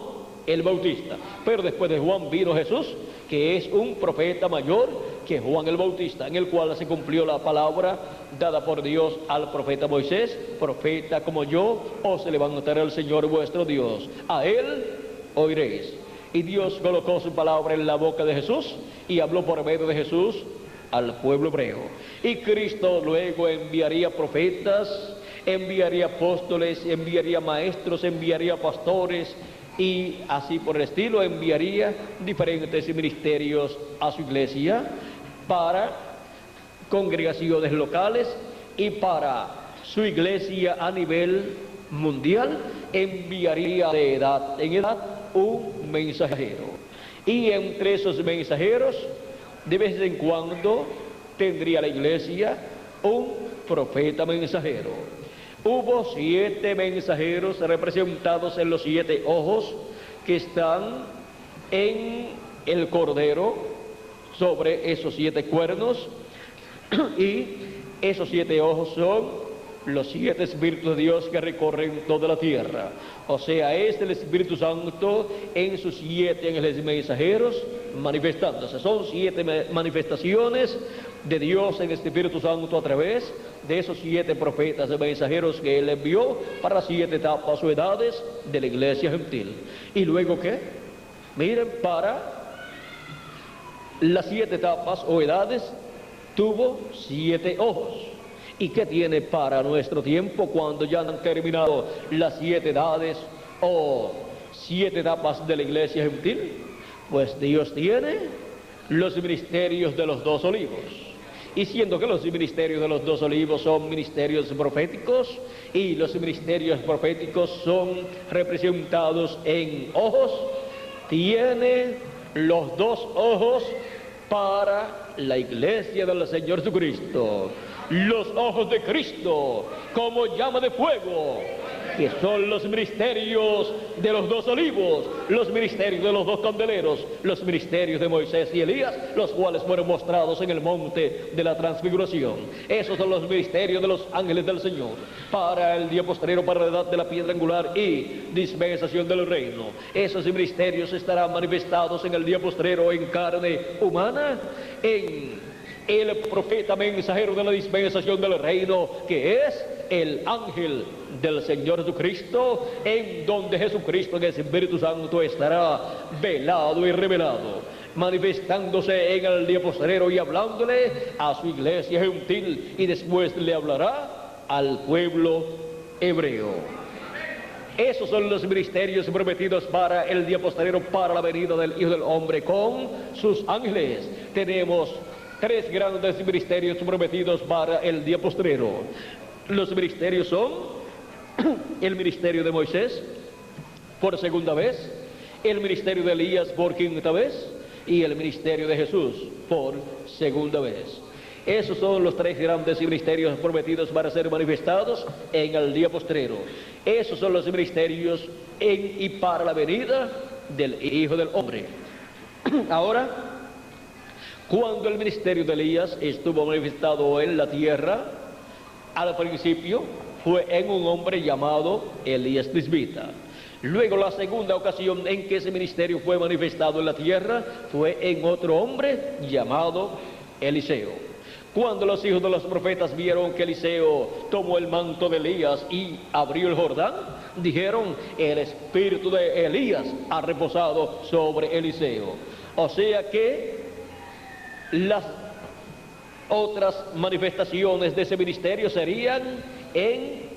el Bautista. Pero después de Juan vino Jesús, que es un profeta mayor que Juan el Bautista, en el cual se cumplió la palabra dada por Dios al profeta Moisés: profeta como yo os levantará el Señor vuestro Dios, a él oiréis. Y Dios colocó su palabra en la boca de Jesús y habló por medio de Jesús al pueblo hebreo. Y Cristo luego enviaría profetas, enviaría apóstoles, enviaría maestros, enviaría pastores, y así por el estilo enviaría diferentes ministerios a su iglesia, para congregaciones locales y para su iglesia a nivel mundial. Enviaría de edad en edad un mensajero, y entre esos mensajeros de vez en cuando tendría la iglesia un profeta mensajero. Hubo 7 mensajeros representados en los 7 ojos que están en el Cordero sobre esos 7 cuernos, y esos 7 ojos son los 7 Espíritus de Dios que recorren toda la tierra. O sea, es el Espíritu Santo en sus 7 ángeles mensajeros manifestándose. Son 7 manifestaciones de Dios en este Espíritu Santo a través de esos 7 profetas y mensajeros que Él envió para las 7 etapas o edades de la iglesia gentil. ¿Y luego qué? Miren, para las 7 etapas o edades tuvo 7 ojos. ¿Y qué tiene para nuestro tiempo cuando ya han terminado las 7 edades o 7 etapas de la iglesia gentil? Pues Dios tiene los ministerios de los 2 olivos. Y siendo que los ministerios de los 2 olivos son ministerios proféticos, y los ministerios proféticos son representados en ojos, tiene los 2 ojos para la iglesia del Señor Jesucristo. Los ojos de Cristo como llama de fuego, que son los ministerios de los 2 olivos, los ministerios de los 2 candeleros, los ministerios de Moisés y Elías, los cuales fueron mostrados en el monte de la transfiguración. Esos son los ministerios de los ángeles del Señor para el día postrero, para la edad de la piedra angular y dispensación del reino. Esos ministerios estarán manifestados en el día postrero en carne humana, en el profeta mensajero de la dispensación del reino, que es el ángel del Señor Jesucristo, en donde Jesucristo en el Espíritu Santo estará velado y revelado, manifestándose en el día postrero y hablándole a su iglesia gentil, y después le hablará al pueblo hebreo. Esos son los ministerios prometidos para el día postrero, para la venida del Hijo del Hombre con sus ángeles. Tenemos 3 grandes ministerios prometidos para el día postrero. Los ministerios son el ministerio de Moisés por segunda vez, el ministerio de Elías por quinta vez y el ministerio de Jesús por segunda vez. Esos son los 3 grandes ministerios prometidos para ser manifestados en el día postrero. Esos son los ministerios en y para la venida del Hijo del Hombre. Ahora, cuando el ministerio de Elías estuvo manifestado en la tierra, al principio fue en un hombre llamado Elías Tisbita. Luego, la segunda ocasión en que ese ministerio fue manifestado en la tierra fue en otro hombre llamado Eliseo. Cuando los hijos de los profetas vieron que Eliseo tomó el manto de Elías y abrió el Jordán, dijeron: el espíritu de Elías ha reposado sobre Eliseo. O sea que las otras manifestaciones de ese ministerio serían en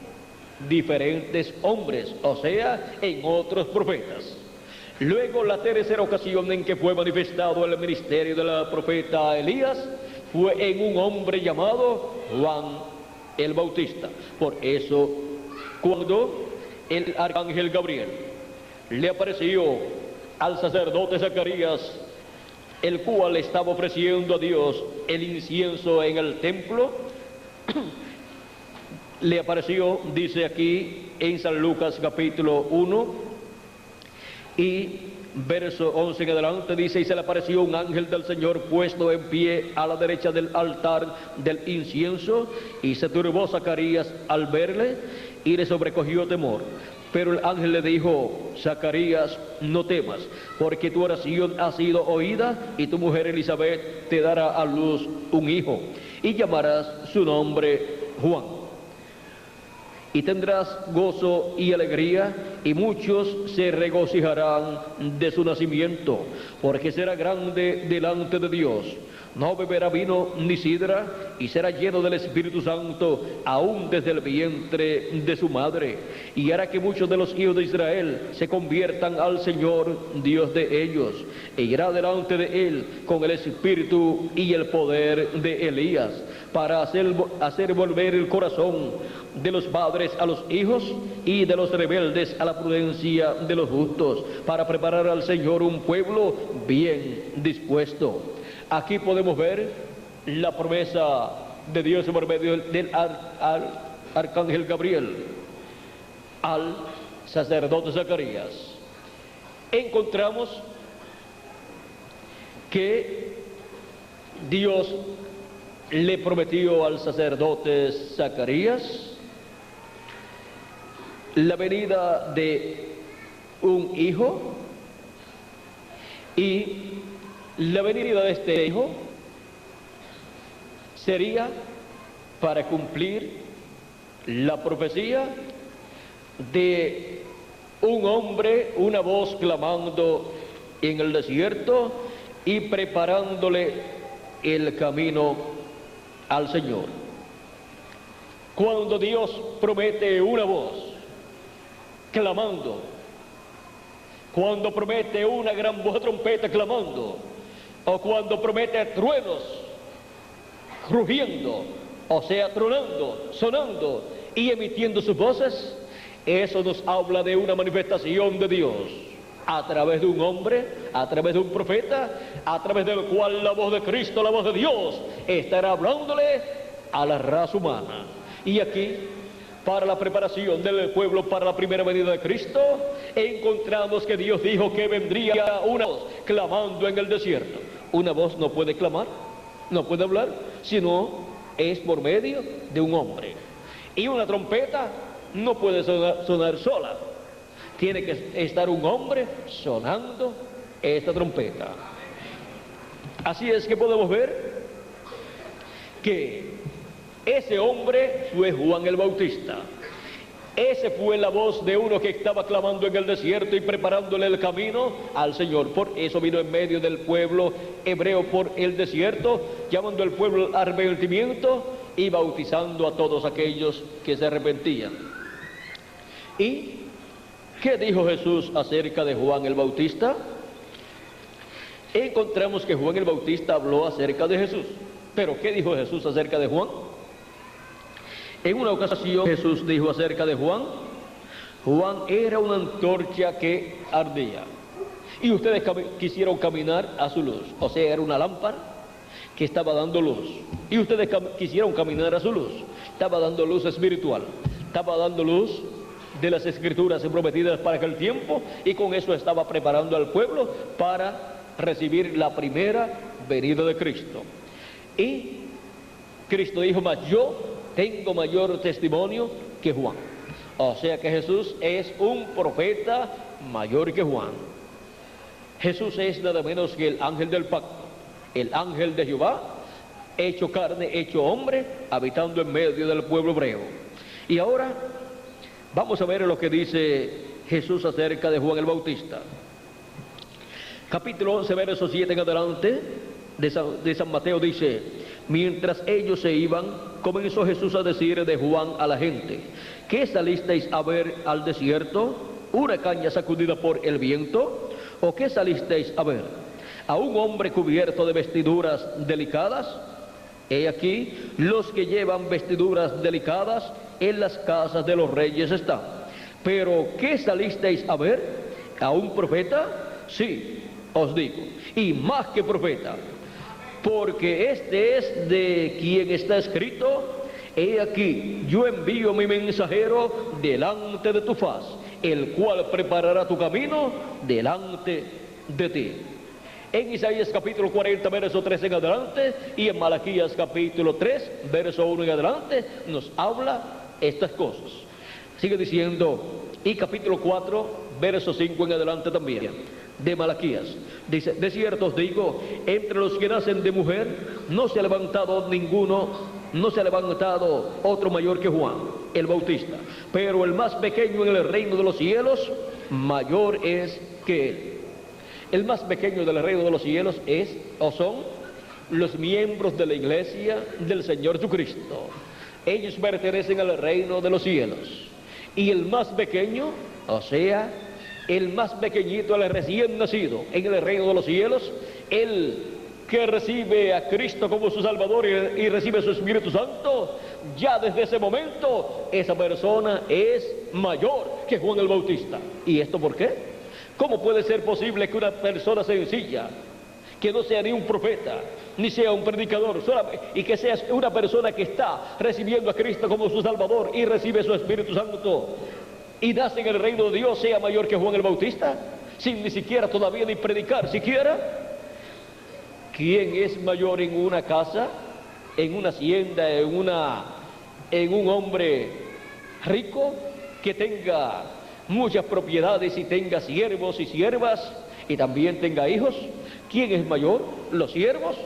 diferentes hombres, o sea, en otros profetas. Luego, la tercera ocasión en que fue manifestado el ministerio del profeta Elías fue en un hombre llamado Juan el Bautista. Por eso, cuando el arcángel Gabriel le apareció al sacerdote Zacarías, el cual estaba ofreciendo a Dios el incienso en el templo, le apareció, dice aquí en San Lucas capítulo 1 y verso 11 en adelante, dice: y se le apareció un ángel del Señor puesto en pie a la derecha del altar del incienso, y se turbó Zacarías al verle y le sobrecogió temor. Pero el ángel le dijo: Zacarías, no temas, porque tu oración ha sido oída, y tu mujer Elizabeth te dará a luz un hijo, y llamarás su nombre Juan. Y tendrás gozo y alegría, y muchos se regocijarán de su nacimiento, porque será grande delante de Dios. No beberá vino ni sidra, y será lleno del Espíritu Santo aún desde el vientre de su madre, y hará que muchos de los hijos de Israel se conviertan al Señor Dios de ellos, e irá delante de él con el espíritu y el poder de Elías, para hacer volver el corazón de los padres a los hijos, y de los rebeldes a la prudencia de los justos, para preparar al Señor un pueblo bien dispuesto. Aquí podemos ver la promesa de Dios por medio del arcángel Gabriel al sacerdote Zacarías. encontramos que Dios le prometió al sacerdote Zacarías la venida de un hijo, y la venida de este hijo sería para cumplir la profecía de un hombre, una voz clamando en el desierto y preparándole el camino al Señor. Cuando Dios promete una voz clamando, cuando promete una gran voz de trompeta clamando, o cuando promete truenos rugiendo, o sea, tronando, sonando y emitiendo sus voces, eso nos habla de una manifestación de Dios a través de un hombre, a través de un profeta, a través del cual la voz de Cristo, la voz de Dios, estará hablándole a la raza humana. Y aquí, para la preparación del pueblo para la primera venida de Cristo, encontramos que Dios dijo que vendría una voz clamando en el desierto. Una voz no puede clamar, no puede hablar, sino es por medio de un hombre. Y una trompeta no puede sonar sola. Tiene que estar un hombre sonando esta trompeta. Así es que podemos ver que ese hombre fue Juan el Bautista. Ese fue la voz de uno que estaba clamando en el desierto y preparándole el camino al Señor. Por eso vino en medio del pueblo hebreo por el desierto, llamando al pueblo al arrepentimiento y bautizando a todos aquellos que se arrepentían. ¿Y qué dijo Jesús acerca de Juan el Bautista? Encontramos que Juan el Bautista habló acerca de Jesús. ¿Pero qué dijo Jesús acerca de Juan? En una ocasión Jesús dijo acerca de Juan: Juan era una antorcha que ardía, y ustedes quisieron caminar a su luz. O sea, era una lámpara que estaba dando luz, y ustedes quisieron caminar a su luz. Estaba dando luz espiritual, estaba dando luz de las escrituras prometidas para aquel tiempo, y con eso estaba preparando al pueblo para recibir la primera venida de Cristo. Y Cristo dijo: mas yo tengo mayor testimonio que Juan. O sea que Jesús es un profeta mayor que Juan. Jesús es nada menos que el ángel del pacto, el ángel de Jehová, hecho carne, hecho hombre, habitando en medio del pueblo hebreo. Y ahora vamos a ver lo que dice Jesús acerca de Juan el Bautista. Capítulo 11, verso 7 en adelante de San Mateo dice: mientras ellos se iban, comenzó Jesús a decir de Juan a la gente: ¿qué salisteis a ver al desierto? ¿Una caña sacudida por el viento? ¿O qué salisteis a ver? ¿A un hombre cubierto de vestiduras delicadas? He aquí, los que llevan vestiduras delicadas en las casas de los reyes están. ¿Pero qué salisteis a ver? ¿A un profeta? Sí, os digo, y más que profeta, porque este es de quien está escrito: he aquí, yo envío mi mensajero delante de tu faz, el cual preparará tu camino delante de ti. En Isaías capítulo 40, verso 3 en adelante, y en Malaquías capítulo 3, verso 1 en adelante, nos habla estas cosas. Sigue diciendo, y capítulo 4, verso 5 en adelante también, de Malaquías. Dice: de cierto os digo, entre los que nacen de mujer, no se ha levantado ninguno, no se ha levantado otro mayor que Juan el Bautista, pero el más pequeño en el reino de los cielos, mayor es que él. El más pequeño del reino de los cielos es, o son, los miembros de la iglesia del Señor Jesucristo. Ellos pertenecen al reino de los cielos. Y el más pequeño, o sea, el más pequeñito, el recién nacido en el reino de los cielos, el que recibe a Cristo como su Salvador y recibe su Espíritu Santo, ya desde ese momento esa persona es mayor que Juan el Bautista. ¿Y esto por qué? ¿Cómo puede ser posible que una persona sencilla, que no sea ni un profeta, ni sea un predicador, y que sea una persona que está recibiendo a Cristo como su Salvador y recibe su Espíritu Santo y nace en el reino de Dios, sea mayor que Juan el Bautista? sin ni siquiera todavía ni predicar siquiera. ¿Quién es mayor en una casa, en una hacienda, en un hombre rico que tenga muchas propiedades y tenga siervos y siervas y también tenga hijos? ¿Quién es mayor, los siervos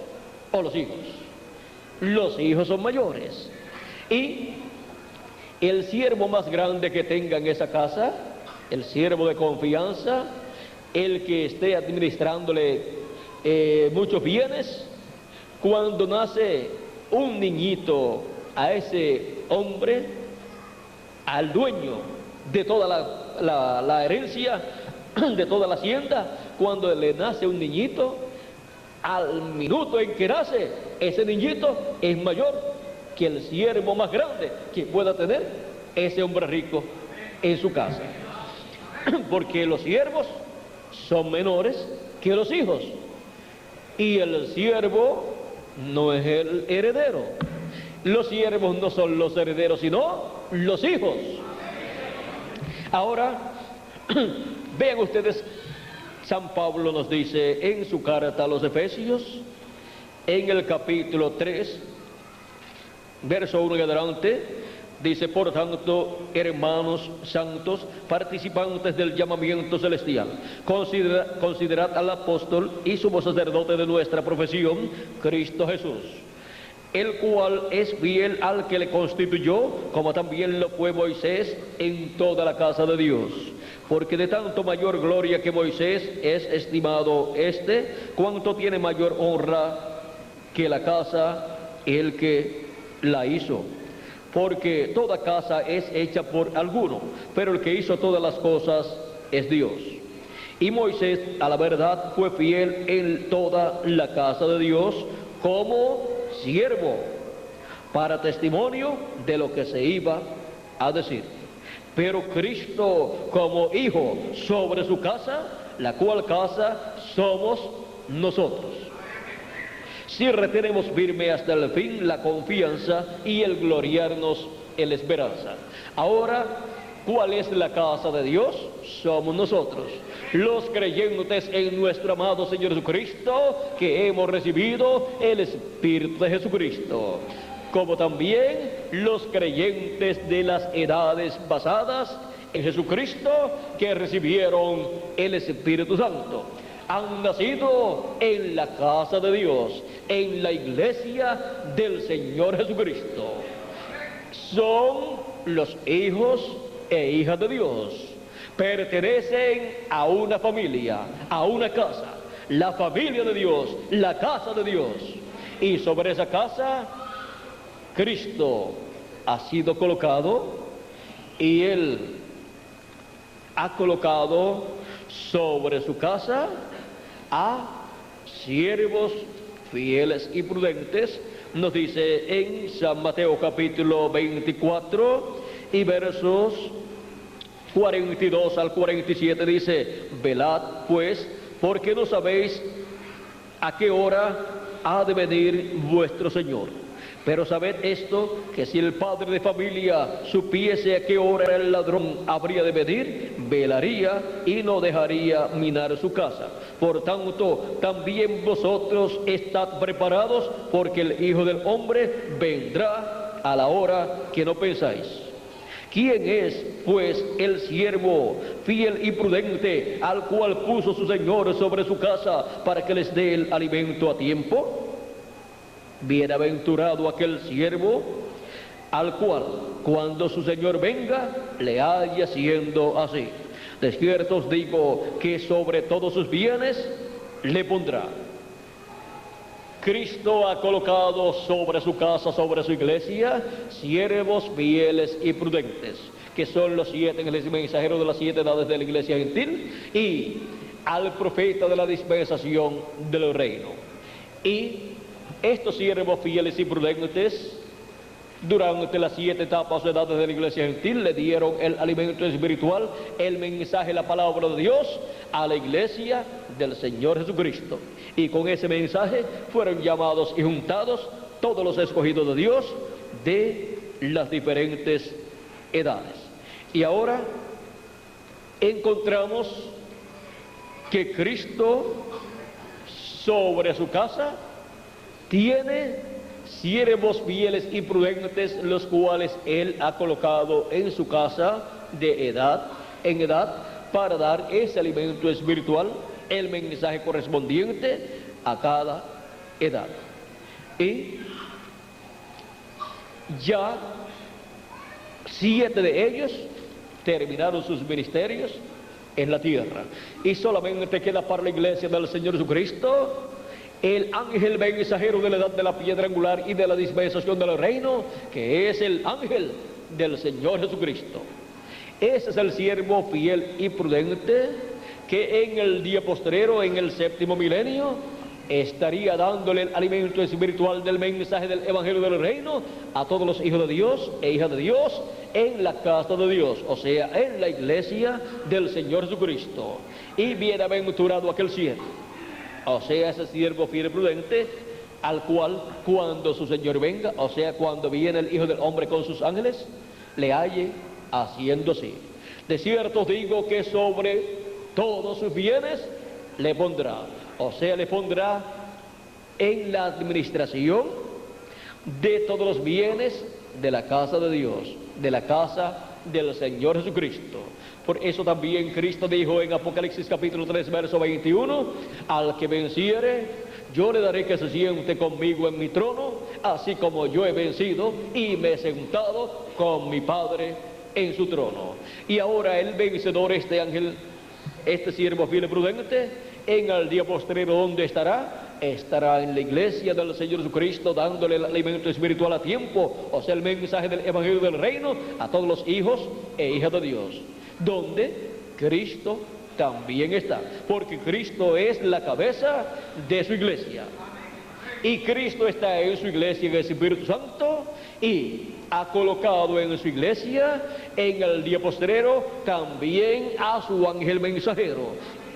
o los hijos? Los hijos son mayores. Y el siervo más grande que tenga en esa casa, el siervo de confianza, el que esté administrándole muchos bienes, cuando nace un niñito a ese hombre, al dueño de toda la herencia, de toda la hacienda, cuando le nace un niñito, al minuto en que nace, ese niñito es mayor que el siervo más grande que pueda tener ese hombre rico en su casa. Porque los siervos son menores que los hijos, y el siervo no es el heredero. Los siervos no son los herederos, sino los hijos. Ahora, vean ustedes, San Pablo nos dice en su carta a los Efesios, en el capítulo 3, verso 1 en adelante, dice: por tanto, hermanos santos, participantes del llamamiento celestial, considerad al apóstol y sumo sacerdote de nuestra profesión, Cristo Jesús, el cual es fiel al que le constituyó, como también lo fue Moisés en toda la casa de Dios. Porque de tanto mayor gloria que Moisés es estimado cuanto tiene mayor honra que la casa el que la hizo. Porque toda casa es hecha por alguno, pero el que hizo todas las cosas es Dios. Y Moisés, a la verdad, fue fiel en toda la casa de Dios como siervo, para testimonio de lo que se iba a decir. Pero Cristo como hijo sobre su casa, la cual casa somos nosotros, si retenemos firme hasta el fin la confianza y el gloriarnos en la esperanza. Ahora, ¿cuál es la casa de Dios? Somos nosotros, los creyentes en nuestro amado Señor Jesucristo, que hemos recibido el Espíritu de Jesucristo, como también los creyentes de las edades pasadas en Jesucristo, que recibieron el Espíritu Santo. Han nacido en la casa de Dios, en la iglesia del Señor Jesucristo. Son los hijos e hijas de Dios. Pertenecen a una familia, a una casa, la familia de Dios, la casa de Dios. Y sobre esa casa, Cristo ha sido colocado, y Él ha colocado sobre su casa a siervos fieles y prudentes. Nos dice en San Mateo capítulo 24 y versos 42 al 47, dice: velad pues, porque no sabéis a qué hora ha de venir vuestro Señor. Pero sabed esto, que si el padre de familia supiese a qué hora el ladrón habría de venir, velaría y no dejaría minar su casa. Por tanto, también vosotros estad preparados, porque el Hijo del Hombre vendrá a la hora que no pensáis. ¿Quién es, pues, el siervo fiel y prudente, al cual puso su Señor sobre su casa para que les dé el alimento a tiempo? Bienaventurado aquel siervo al cual, cuando su Señor venga, le haya siendo así. De cierto os digo que sobre todos sus bienes le pondrá. Cristo ha colocado sobre su casa, sobre su iglesia, siervos fieles y prudentes, que son los 7 mensajeros de las 7 edades de la iglesia gentil, y al profeta de la dispensación del reino. Y estos siervos fieles y prudentes, durante las 7 etapas o edades de la iglesia gentil, le dieron el alimento espiritual, el mensaje, la palabra de Dios, a la iglesia del Señor Jesucristo. Y con ese mensaje fueron llamados y juntados todos los escogidos de Dios de las diferentes edades. Y ahora encontramos que Cristo sobre su casa tiene siervos fieles y prudentes, los cuales Él ha colocado en su casa en edad, para dar ese alimento espiritual, el mensaje correspondiente a cada edad. Y ya 7 de ellos terminaron sus ministerios en la tierra, y solamente queda para la iglesia del Señor Jesucristo el ángel mensajero de la edad de la piedra angular y de la dispensación del reino, que es el ángel del Señor Jesucristo. Ese es el siervo fiel y prudente que en el día postrero, en el 7º milenio, estaría dándole el alimento espiritual del mensaje del evangelio del reino a todos los hijos de Dios e hijas de Dios en la casa de Dios, o sea, en la iglesia del Señor Jesucristo. Y bienaventurado aquel siervo, o sea, ese siervo fiel y prudente, al cual cuando su Señor venga, o sea, cuando viene el Hijo del Hombre con sus ángeles, le halle haciendo así. De cierto os digo que sobre todos sus bienes le pondrá, o sea, le pondrá en la administración de todos los bienes de la casa de Dios, de la casa del Señor Jesucristo. Por eso también Cristo dijo en Apocalipsis capítulo 3 verso 21, al que venciere, yo le daré que se siente conmigo en mi trono, así como yo he vencido y me he sentado con mi Padre en su trono. Y ahora el vencedor, este ángel, este siervo fiel y prudente, en el día postrero, ¿dónde estará? Estará en la iglesia del Señor Jesucristo, dándole el alimento espiritual a tiempo, o sea, el mensaje del evangelio del reino a todos los hijos e hijas de Dios, donde Cristo también está, porque Cristo es la cabeza de su iglesia, y Cristo está en su iglesia en el Espíritu Santo, y ha colocado en su iglesia en el día postrero también a su ángel mensajero,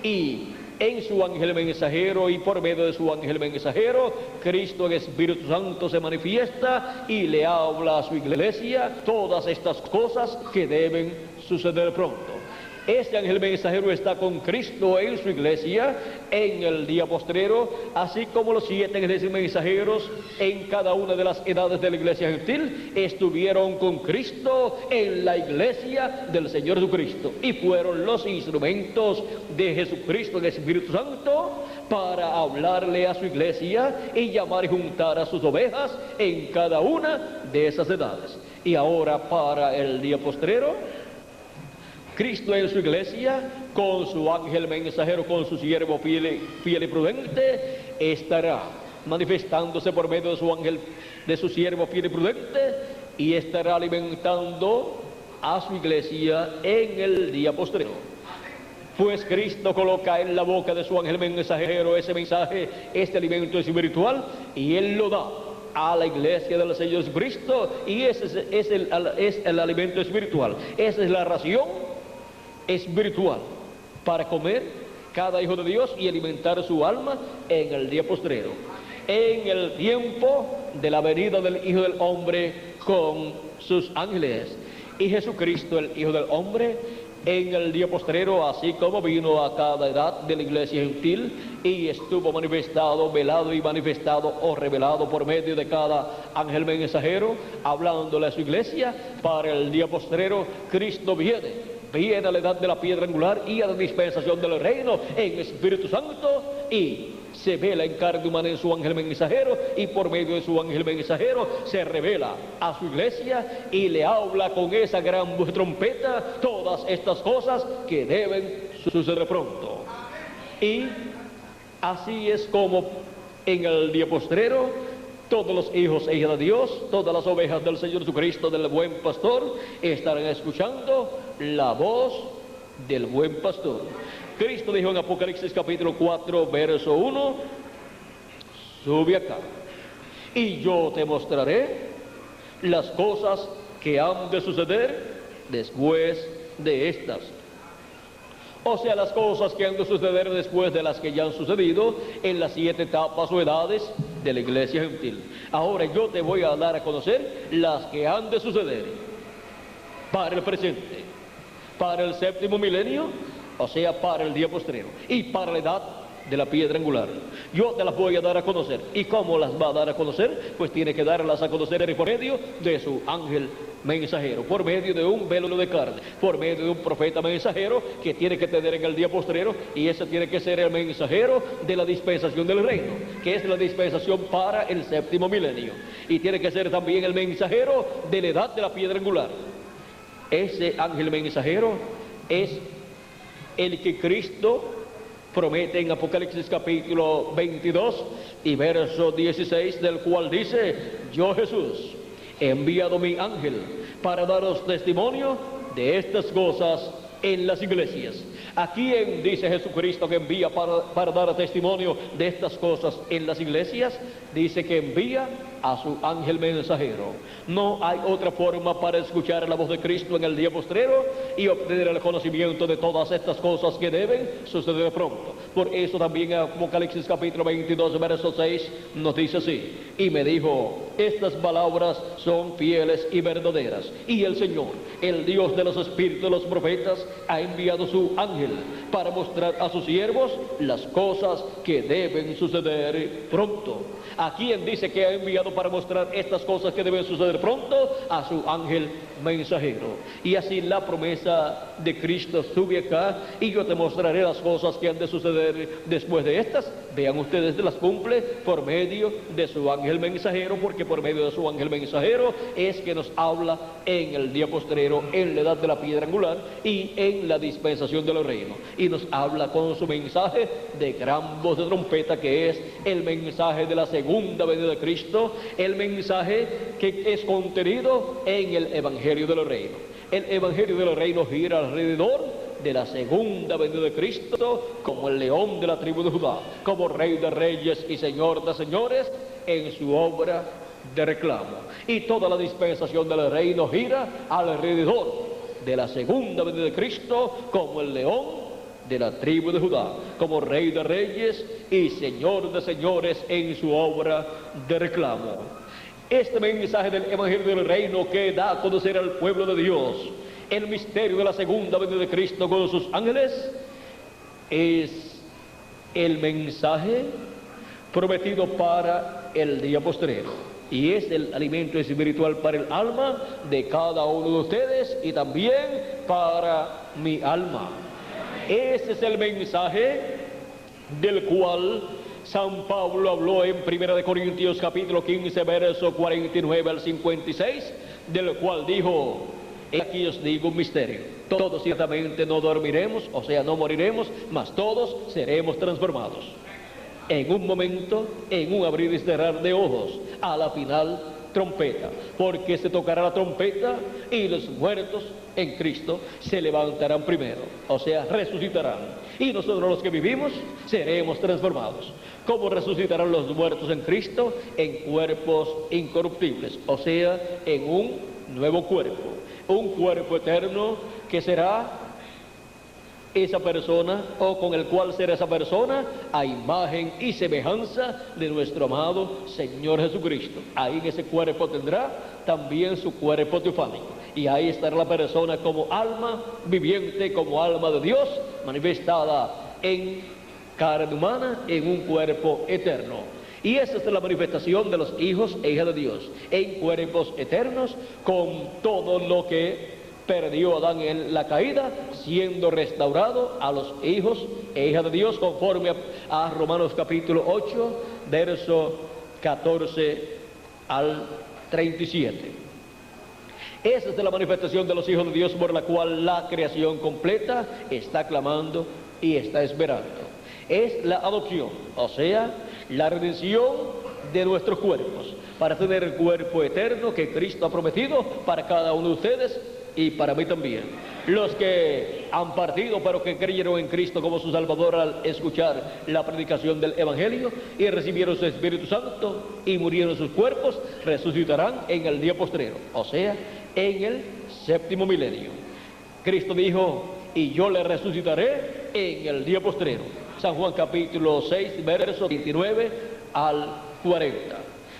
y en su ángel mensajero y por medio de su ángel mensajero, Cristo en Espíritu Santo se manifiesta y le habla a su iglesia todas estas cosas que deben suceder pronto. Este ángel mensajero está con Cristo en su iglesia en el día postrero, así como los 7 ángeles mensajeros en cada una de las edades de la iglesia gentil estuvieron con Cristo en la iglesia del Señor Jesucristo y fueron los instrumentos de Jesucristo en el Espíritu Santo para hablarle a su iglesia y llamar y juntar a sus ovejas en cada una de esas edades. Y ahora para el día postrero, Cristo en su iglesia, con su ángel mensajero, con su siervo fiel y prudente, estará manifestándose por medio de su ángel, de su siervo fiel y prudente, y estará alimentando a su iglesia en el día postrero. Pues Cristo coloca en la boca de su ángel mensajero ese mensaje, este alimento espiritual, y Él lo da a la iglesia del Señor Jesucristo, y ese es el alimento espiritual, esa es la ración espiritual para comer cada hijo de Dios y alimentar su alma en el día postrero, en el tiempo de la venida del Hijo del Hombre con sus ángeles. Y Jesucristo, el Hijo del Hombre, en el día postrero, así como vino a cada edad de la iglesia gentil y estuvo manifestado, velado y manifestado o revelado por medio de cada ángel mensajero, hablándole a su iglesia, para el día postrero Cristo viene a la edad de la piedra angular y a la dispensación del reino en Espíritu Santo, y se vela en carne humana en su ángel mensajero, y por medio de su ángel mensajero se revela a su iglesia y le habla con esa gran trompeta todas estas cosas que deben suceder pronto. Y así es como en el día postrero todos los hijos e hijas de Dios, todas las ovejas del Señor Jesucristo, del buen pastor, estarán escuchando la voz del buen pastor. Cristo dijo en Apocalipsis capítulo 4 verso 1, sube acá y yo te mostraré las cosas que han de suceder después de estas. O sea, las cosas que han de suceder después de las que ya han sucedido en las 7 etapas o edades de la iglesia gentil. Ahora yo te voy a dar a conocer las que han de suceder para el presente, para el 7º milenio o sea, para el día postrero y para la edad de la piedra angular. Yo te las voy a dar a conocer. ¿Y cómo las va a dar a conocer? Pues tiene que darlas a conocer por medio de su ángel mensajero, por medio de un velo de carne, por medio de un profeta mensajero que tiene que tener en el día postrero, y ese tiene que ser el mensajero de la dispensación del reino, que es la dispensación para el séptimo milenio, y tiene que ser también el mensajero de la edad de la piedra angular. Ese ángel mensajero es el que Cristo promete en Apocalipsis capítulo 22 y verso 16, del cual dice: yo, Jesús, he enviado mi ángel para daros testimonio de estas cosas en las iglesias. ¿A quién dice Jesucristo que envía para dar testimonio de estas cosas en las iglesias? Dice que envía a su ángel mensajero. No hay otra forma para escuchar la voz de Cristo en el día postrero y obtener el conocimiento de todas estas cosas que deben suceder pronto. Por eso también Apocalipsis capítulo 22 verso 6 nos dice así: y me dijo, estas palabras son fieles y verdaderas, y el Señor, el Dios de los espíritus de los profetas, ha enviado su ángel para mostrar a sus siervos las cosas que deben suceder pronto. ¿A quién dice que ha enviado para mostrar estas cosas que deben suceder pronto? A su ángel mensajero. Y así la promesa de Cristo sube acá: y yo te mostraré las cosas que han de suceder después de estas. Vean ustedes, las cumple por medio de su ángel mensajero, porque por medio de su ángel mensajero es que nos habla en el día postrero, en la edad de la piedra angular y en la dispensación de los reinos, y nos habla con su mensaje de gran voz de trompeta, que es el mensaje de la segunda venida de Cristo, el mensaje que es contenido en el Evangelio de los reinos. El Evangelio de los reinos gira alrededor de la segunda venida de Cristo, como el león de la tribu de Judá, como rey de reyes y señor de señores, en su obra de reclamo. Y toda la dispensación del reino gira alrededor de la segunda venida de Cristo, como el león de la tribu de Judá, como rey de reyes y señor de señores, en su obra de reclamo. Este mensaje del Evangelio del reino, que da a conocer al pueblo de Dios el misterio de la segunda venida de Cristo con sus ángeles, es el mensaje prometido para el día postrero, y es el alimento espiritual para el alma de cada uno de ustedes y también para mi alma. Ese es el mensaje del cual San Pablo habló en 1 Corintios capítulo 15 verso 49 al 56, del cual dijo: aquí os digo un misterio, todos ciertamente no dormiremos, o sea, no moriremos, mas todos seremos transformados en un momento, en un abrir y cerrar de ojos, a la final trompeta, porque se tocará la trompeta y los muertos en Cristo se levantarán primero, o sea, resucitarán, y nosotros los que vivimos seremos transformados. ¿Cómo resucitarán los muertos en Cristo? En cuerpos incorruptibles, o sea, en un nuevo cuerpo, un cuerpo eterno que será esa persona, o con el cual será esa persona, a imagen y semejanza de nuestro amado Señor Jesucristo. Ahí en ese cuerpo tendrá también su cuerpo teofánico, y ahí estará la persona como alma viviente, como alma de Dios, manifestada en carne humana, en un cuerpo eterno. Y esa es la manifestación de los hijos e hijas de Dios, en cuerpos eternos, con todo lo que perdió Adán en la caída, siendo restaurado a los hijos e hijas de Dios, conforme a Romanos capítulo 8, verso 14 al 37. Esa es la manifestación de los hijos de Dios, por la cual la creación completa está clamando y está esperando. Es la adopción, o sea, la redención de nuestros cuerpos, para tener el cuerpo eterno que Cristo ha prometido para cada uno de ustedes y para mí también. Los que han partido, pero que creyeron en Cristo como su Salvador al escuchar la predicación del Evangelio y recibieron su Espíritu Santo y murieron sus cuerpos, resucitarán en el día postrero, o sea, en el séptimo milenio. Cristo dijo: y yo le resucitaré en el día postrero. San Juan capítulo 6, versos 29 al 40.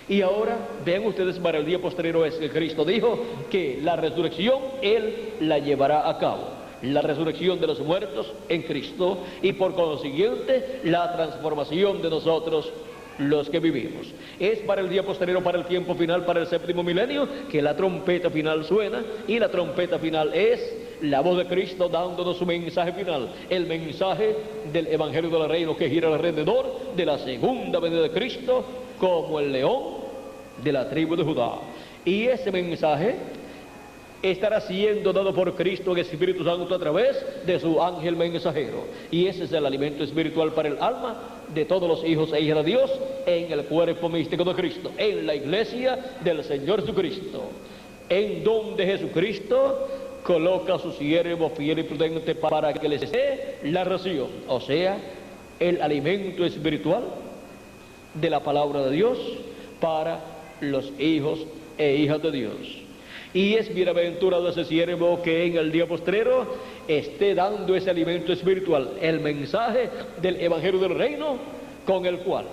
Y ahora, vean ustedes, para el día postrero es que Cristo dijo que la resurrección Él la llevará a cabo. la resurrección de los muertos en Cristo y por consiguiente la transformación de nosotros los que vivimos. Es para el día posterior, para el tiempo final, para el séptimo milenio, que la trompeta final suena, y la trompeta final es la voz de Cristo dándonos su mensaje final, el mensaje del Evangelio del Reino que gira alrededor de la segunda venida de Cristo como el león de la tribu de Judá. Y ese mensaje estará siendo dado por Cristo en Espíritu Santo a través de su ángel mensajero. Y ese es el alimento espiritual para el alma de todos los hijos e hijas de Dios en el cuerpo místico de Cristo, en la iglesia del Señor Jesucristo, en donde Jesucristo coloca a su siervo fiel y prudente para que les dé la ración, o sea, el alimento espiritual de la palabra de Dios para los hijos e hijas de Dios. Y es bienaventurado ese siervo que en el día postrero esté dando ese alimento espiritual, el mensaje del Evangelio del Reino, con el cual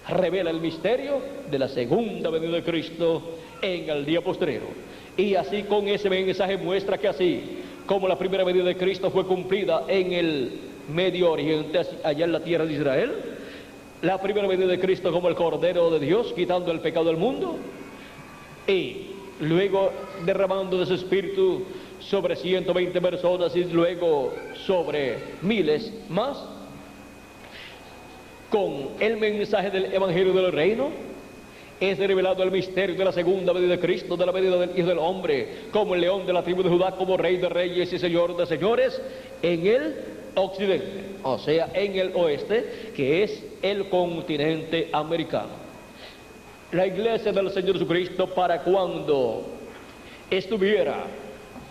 revela el misterio de la segunda venida de Cristo en el día postrero. Y así con ese mensaje muestra que así como la primera venida de Cristo fue cumplida en el Medio Oriente, allá en la tierra de Israel, la primera venida de Cristo como el Cordero de Dios, quitando el pecado del mundo, y luego derramando de su espíritu sobre 120 personas y luego sobre miles más, con el mensaje del Evangelio del Reino, es revelado el misterio de la segunda venida de Cristo, de la venida del Hijo del Hombre, como el león de la tribu de Judá, como Rey de reyes y Señor de señores, en el occidente, o sea, en el oeste, que es el continente americano. La iglesia del Señor Jesucristo, para cuando estuviera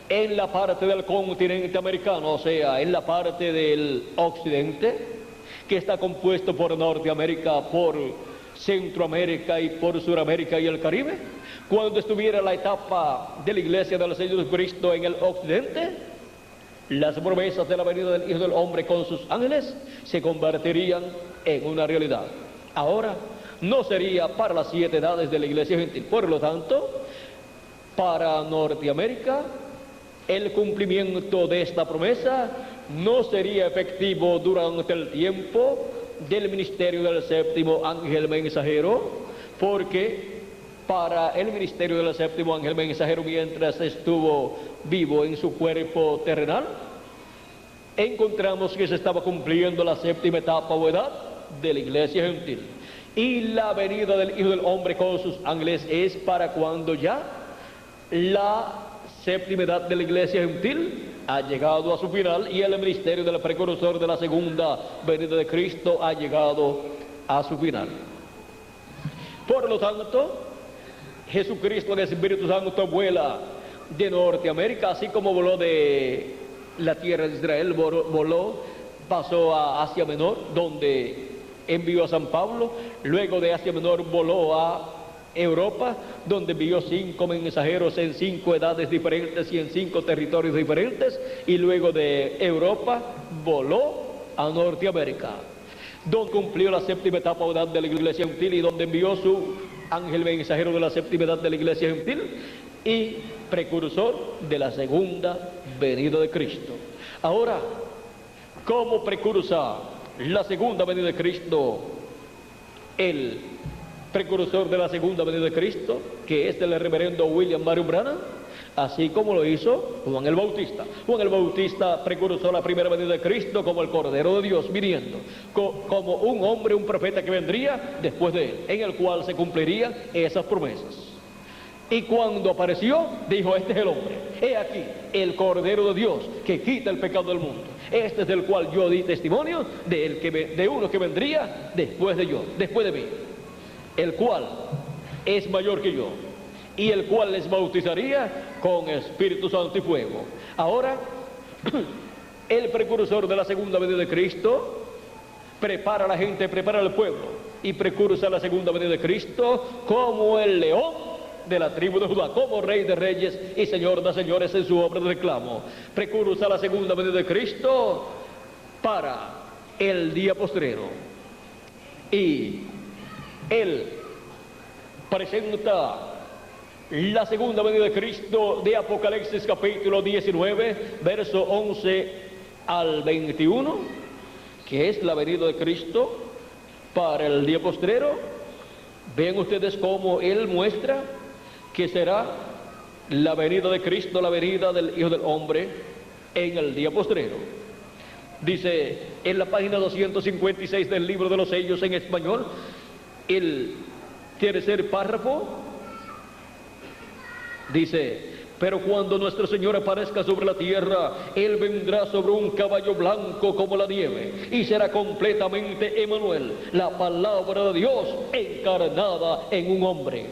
en la parte del continente americano, o sea, en la parte del occidente, que está compuesto por Norteamérica, por Centroamérica y por Suramérica y el Caribe, cuando estuviera la etapa de la iglesia del Señor Jesucristo en el occidente, las promesas de la venida del Hijo del Hombre con sus ángeles se convertirían en una realidad. Ahora, no sería para las 7 edades de la iglesia gentil. Por lo tanto, para Norteamérica, el cumplimiento de esta promesa no sería efectivo durante el tiempo del ministerio del séptimo ángel mensajero, porque para el ministerio del séptimo ángel mensajero, mientras estuvo vivo en su cuerpo terrenal, encontramos que se estaba cumpliendo la séptima etapa o edad de la iglesia gentil. Y la venida del Hijo del Hombre con sus ángeles es para cuando ya la séptima edad de la iglesia gentil ha llegado a su final y el ministerio del precursor de la segunda venida de Cristo ha llegado a su final. Por lo tanto, Jesucristo en el Espíritu Santo vuela de Norteamérica, así como voló de la tierra de Israel, pasó a Asia Menor, donde envió a San Pablo. Luego de Asia Menor voló a Europa, donde envió 5 mensajeros en 5 edades diferentes y en 5 territorios diferentes, y luego de Europa voló a Norteamérica, donde cumplió la séptima etapa o edad de la iglesia gentil y donde envió su ángel mensajero de la séptima edad de la iglesia gentil y precursor de la segunda venida de Cristo. Ahora, ¿cómo precursa la segunda venida de Cristo el precursor de la segunda venida de Cristo, que es el reverendo William Marion Branham? Así como lo hizo Juan el Bautista. Juan el Bautista precursó la primera venida de Cristo como el Cordero de Dios viniendo, como un hombre, un profeta que vendría después de él, en el cual se cumplirían esas promesas. Y cuando apareció, dijo: este es el hombre, he aquí el Cordero de Dios que quita el pecado del mundo. Este es del cual yo di testimonio de uno que vendría después de yo, después de mí, el cual es mayor que yo, y el cual les bautizaría con Espíritu Santo y fuego. Ahora, el precursor de la segunda venida de Cristo prepara a la gente, prepara al pueblo, y precursa la segunda venida de Cristo como el león de la tribu de Judá, como Rey de reyes y Señor de señores en su obra de reclamo. Precursa la segunda venida de Cristo para el día postrero, y Él presenta la segunda venida de Cristo de Apocalipsis capítulo 19, verso 11 al 21, que es la venida de Cristo para el día postrero. Ven ustedes cómo Él muestra que será la venida de Cristo, la venida del Hijo del Hombre en el día postrero. Dice en la página 256 del libro de los sellos en español, el tercer párrafo, dice: pero cuando nuestro Señor aparezca sobre la tierra, Él vendrá sobre un caballo blanco como la nieve, y será completamente Emmanuel, la palabra de Dios encarnada en un hombre.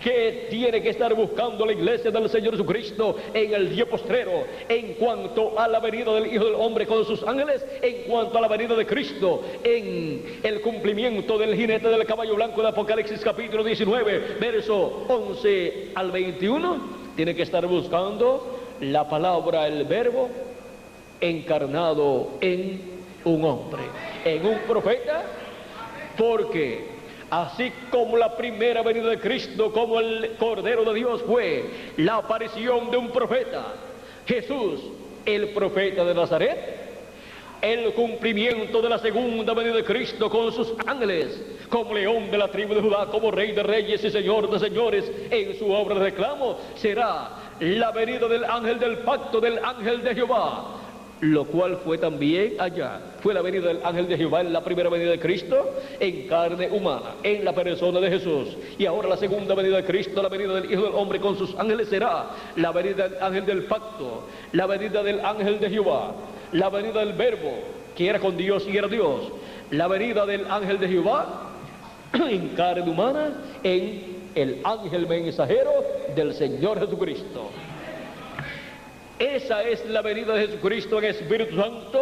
¿Qué tiene que estar buscando la iglesia del Señor Jesucristo en el día postrero en cuanto a la venida del Hijo del Hombre con sus ángeles, en cuanto a la venida de Cristo en el cumplimiento del jinete del caballo blanco de Apocalipsis capítulo 19, verso 11 al 21? Tiene que estar buscando la palabra, el verbo encarnado en un hombre, en un profeta, porque así como la primera venida de Cristo, como el Cordero de Dios fue la aparición de un profeta, Jesús, el profeta de Nazaret, el cumplimiento de la segunda venida de Cristo con sus ángeles, como león de la tribu de Judá, como rey de reyes y señor de señores en su obra de reclamo, será la venida del ángel del pacto, del ángel de Jehová, lo cual fue también allá. Fue la venida del ángel de Jehová en la primera venida de Cristo en carne humana, en la persona de Jesús. Y ahora la segunda venida de Cristo, la venida del Hijo del Hombre con sus ángeles, será la venida del ángel del pacto, la venida del ángel de Jehová, la venida del verbo que era con Dios y era Dios, la venida del ángel de Jehová en carne humana, en el ángel mensajero del Señor Jesucristo. Esa es la venida de Jesucristo en Espíritu Santo,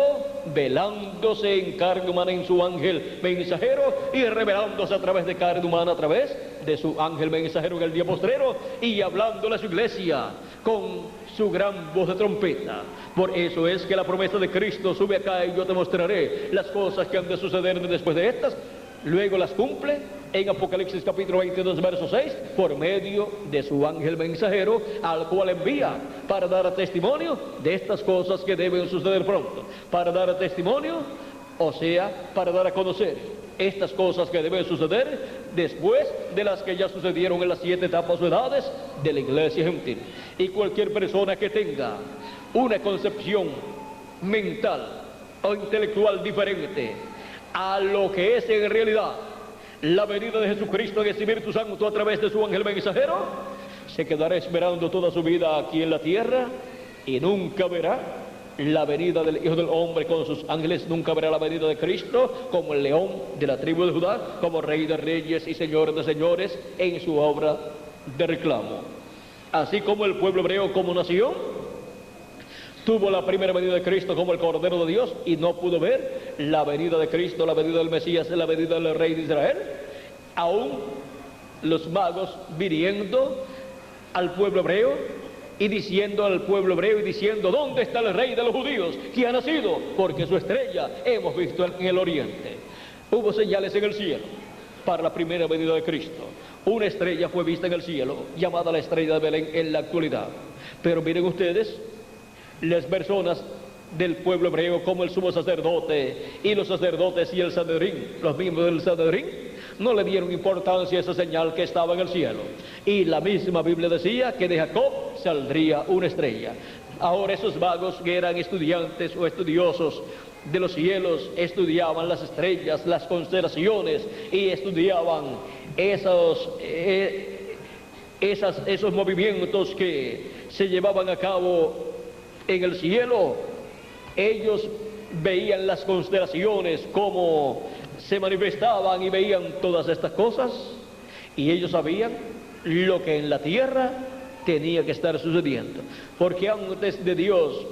velándose en carne humana en su ángel mensajero y revelándose a través de carne humana, a través de su ángel mensajero en el día postrero, y hablándole a su iglesia con su gran voz de trompeta. Por eso es que la promesa de Cristo: sube acá y yo te mostraré las cosas que han de suceder después de estas, luego las cumple en Apocalipsis capítulo 22, verso 6, por medio de su ángel mensajero, al cual envía para dar testimonio de estas cosas que deben suceder pronto. Para dar testimonio, o sea, para dar a conocer estas cosas que deben suceder después de las que ya sucedieron en las 7 etapas o edades de la iglesia gentil. Y cualquier persona que tenga una concepción mental o intelectual diferente a lo que es en realidad la venida de Jesucristo en el Espíritu Santo a través de su ángel mensajero, se quedará esperando toda su vida aquí en la tierra y nunca verá la venida del Hijo del Hombre con sus ángeles, nunca verá la venida de Cristo como el león de la tribu de Judá, como rey de reyes y señor de señores en su obra de reclamo. Así como el pueblo hebreo como nación tuvo la primera venida de Cristo como el Cordero de Dios y no pudo ver la venida de Cristo, la venida del Mesías, la venida del Rey de Israel, aún los magos viniendo al pueblo hebreo y diciendo al pueblo hebreo y diciendo: ¿dónde está el Rey de los judíos que ha nacido? Porque su estrella hemos visto en el oriente. Hubo señales en el cielo para la primera venida de Cristo. Una estrella fue vista en el cielo, llamada la estrella de Belén en la actualidad. Pero miren ustedes, las personas del pueblo hebreo, como el sumo sacerdote y los sacerdotes y el Sanedrín, los miembros del Sanedrín, no le dieron importancia a esa señal que estaba en el cielo. Y la misma Biblia decía que de Jacob saldría una estrella. Ahora esos magos que eran estudiantes o estudiosos de los cielos estudiaban las estrellas, las constelaciones, y estudiaban esos movimientos que se llevaban a cabo en el cielo. Ellos veían las constelaciones, cómo se manifestaban, y veían todas estas cosas, y ellos sabían lo que en la tierra tenía que estar sucediendo, porque antes de Dios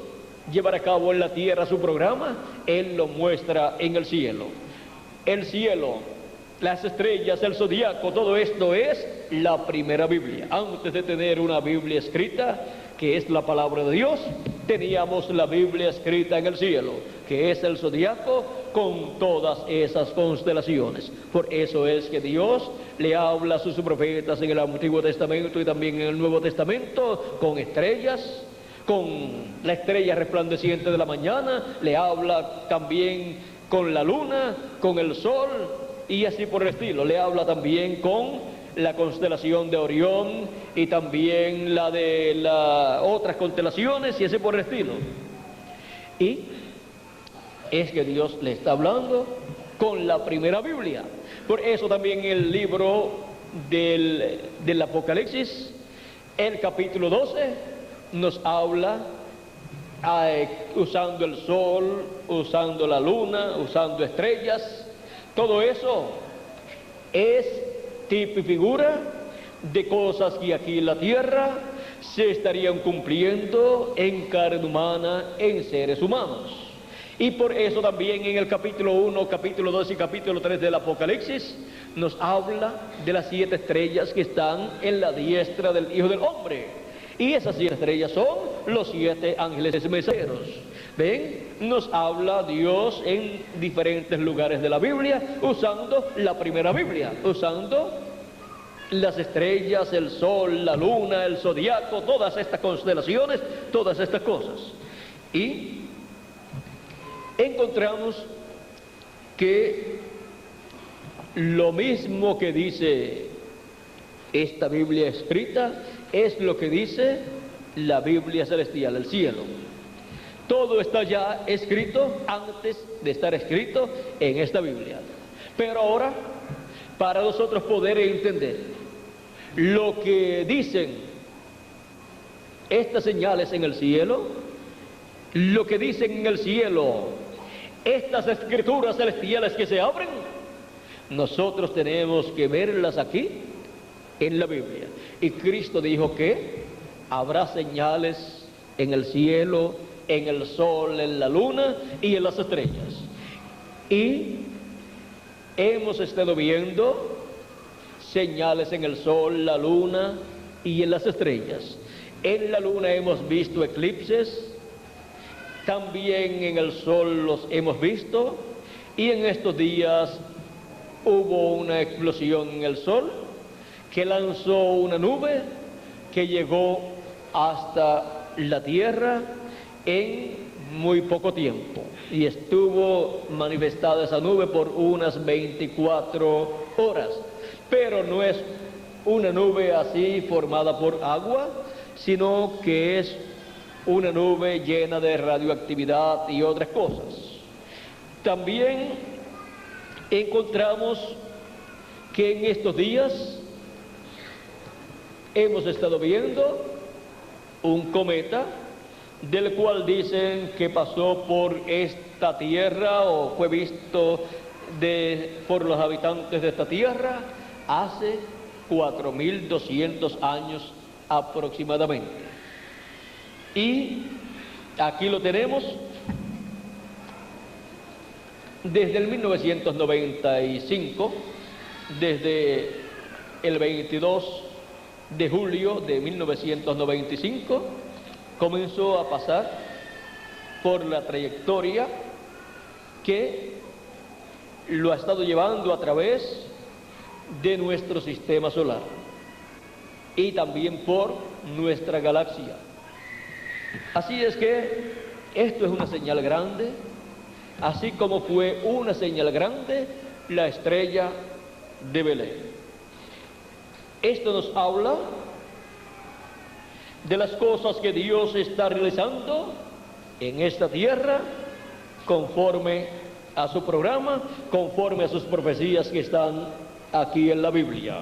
llevar a cabo en la tierra su programa, Él lo muestra en el cielo. El cielo, las estrellas, el zodiaco, todo esto es la primera Biblia. Antes de tener una Biblia escrita, que es la palabra de Dios, teníamos la Biblia escrita en el cielo, que es el zodiaco con todas esas constelaciones. Por eso es que Dios le habla a sus profetas en el Antiguo Testamento y también en el Nuevo Testamento con estrellas, con la estrella resplandeciente de la mañana, le habla también con la luna, con el sol y así por el estilo. Le habla también con la constelación de Orión y también la de las otras constelaciones y así por el estilo. Y es que Dios le está hablando con la primera Biblia. Por eso también en el libro del Apocalipsis, el capítulo 12, nos habla usando el sol, usando la luna, usando estrellas. Todo eso es tipo y figura de cosas que aquí en la tierra se estarían cumpliendo en carne humana, en seres humanos. Y por eso también en el capítulo 1, capítulo 2 y capítulo 3 del Apocalipsis nos habla de las 7 estrellas que están en la diestra del Hijo del Hombre. Y esas 7 estrellas son los 7 ángeles mensajeros. ¿Ven? Nos habla Dios en diferentes lugares de la Biblia usando la primera Biblia, usando las estrellas, el sol, la luna, el zodiaco, todas estas constelaciones, todas estas cosas. Y encontramos que lo mismo que dice esta Biblia escrita es lo que dice la Biblia celestial, el cielo. Todo está ya escrito antes de estar escrito en esta Biblia. Pero ahora, para nosotros poder entender lo que dicen estas señales en el cielo, lo que dicen en el cielo estas escrituras celestiales que se abren, nosotros tenemos que verlas aquí en la Biblia. Y Cristo dijo que habrá señales en el cielo, en el sol, en la luna y en las estrellas. Y hemos estado viendo señales en el sol, la luna y en las estrellas. En la luna hemos visto eclipses, también en el sol los hemos visto, y en estos días hubo una explosión en el sol que lanzó una nube que llegó hasta la tierra en muy poco tiempo, y estuvo manifestada esa nube por unas 24 horas, pero no es una nube así formada por agua, sino que es una nube llena de radioactividad y otras cosas. También encontramos que en estos días hemos estado viendo un cometa del cual dicen que pasó por esta tierra o fue visto por los habitantes de esta tierra hace 4.200 años aproximadamente. Y aquí lo tenemos desde el 1995, desde el 22 de julio de 1995, comenzó a pasar por la trayectoria que lo ha estado llevando a través de nuestro sistema solar y también por nuestra galaxia. Así es que esto es una señal grande, así como fue una señal grande la estrella de Belén. Esto nos habla de las cosas que Dios está realizando en esta tierra conforme a su programa, conforme a sus profecías que están aquí en la Biblia.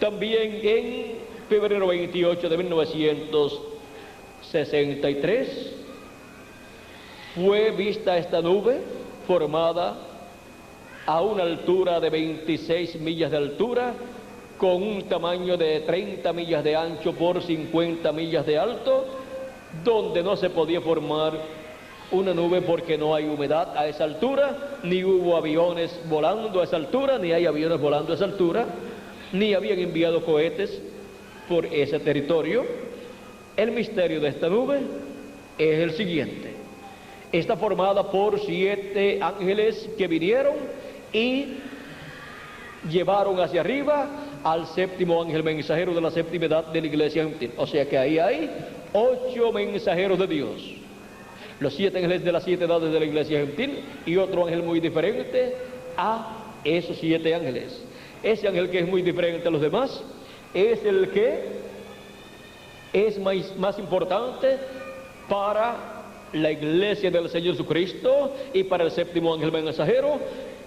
También en febrero 28 de 1963 fue vista esta nube formada a una altura de 26 millas de altura, con un tamaño de 30 millas de ancho por 50 millas de alto, donde no se podía formar una nube porque no hay humedad a esa altura, ni hubo aviones volando a esa altura, ni hay aviones volando a esa altura, ni habían enviado cohetes por ese territorio. El misterio de esta nube es el siguiente. Está formada por 7 ángeles que vinieron y llevaron hacia arriba al séptimo ángel mensajero de la séptima edad de la iglesia gentil. O sea que ahí hay 8 mensajeros de Dios. Los 7 ángeles de las 7 edades de la iglesia gentil y otro ángel muy diferente a esos 7 ángeles. Ese ángel que es muy diferente a los demás es el que es más importante para la iglesia del Señor Jesucristo y para el séptimo ángel mensajero,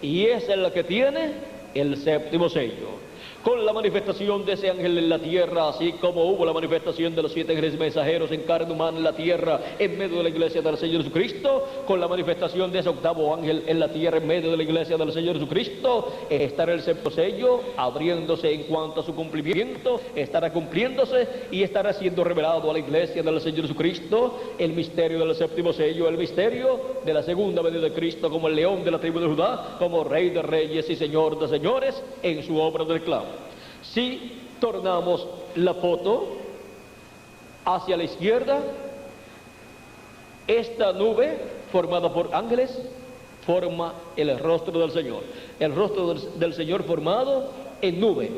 y es el que tiene el séptimo sello. Con la manifestación de ese ángel en la tierra, así como hubo la manifestación de los 7 ángeles mensajeros en carne humana en la tierra, en medio de la iglesia del Señor Jesucristo, con la manifestación de ese octavo ángel en la tierra, en medio de la iglesia del Señor Jesucristo, estará el séptimo sello abriéndose en cuanto a su cumplimiento, estará cumpliéndose y estará siendo revelado a la iglesia del Señor Jesucristo el misterio del séptimo sello, el misterio de la segunda venida de Cristo como el león de la tribu de Judá, como Rey de reyes y Señor de señores en su obra de reclamo. Si tornamos la foto hacia la izquierda, esta nube formada por ángeles forma el rostro del Señor. El rostro del Señor formado en nube.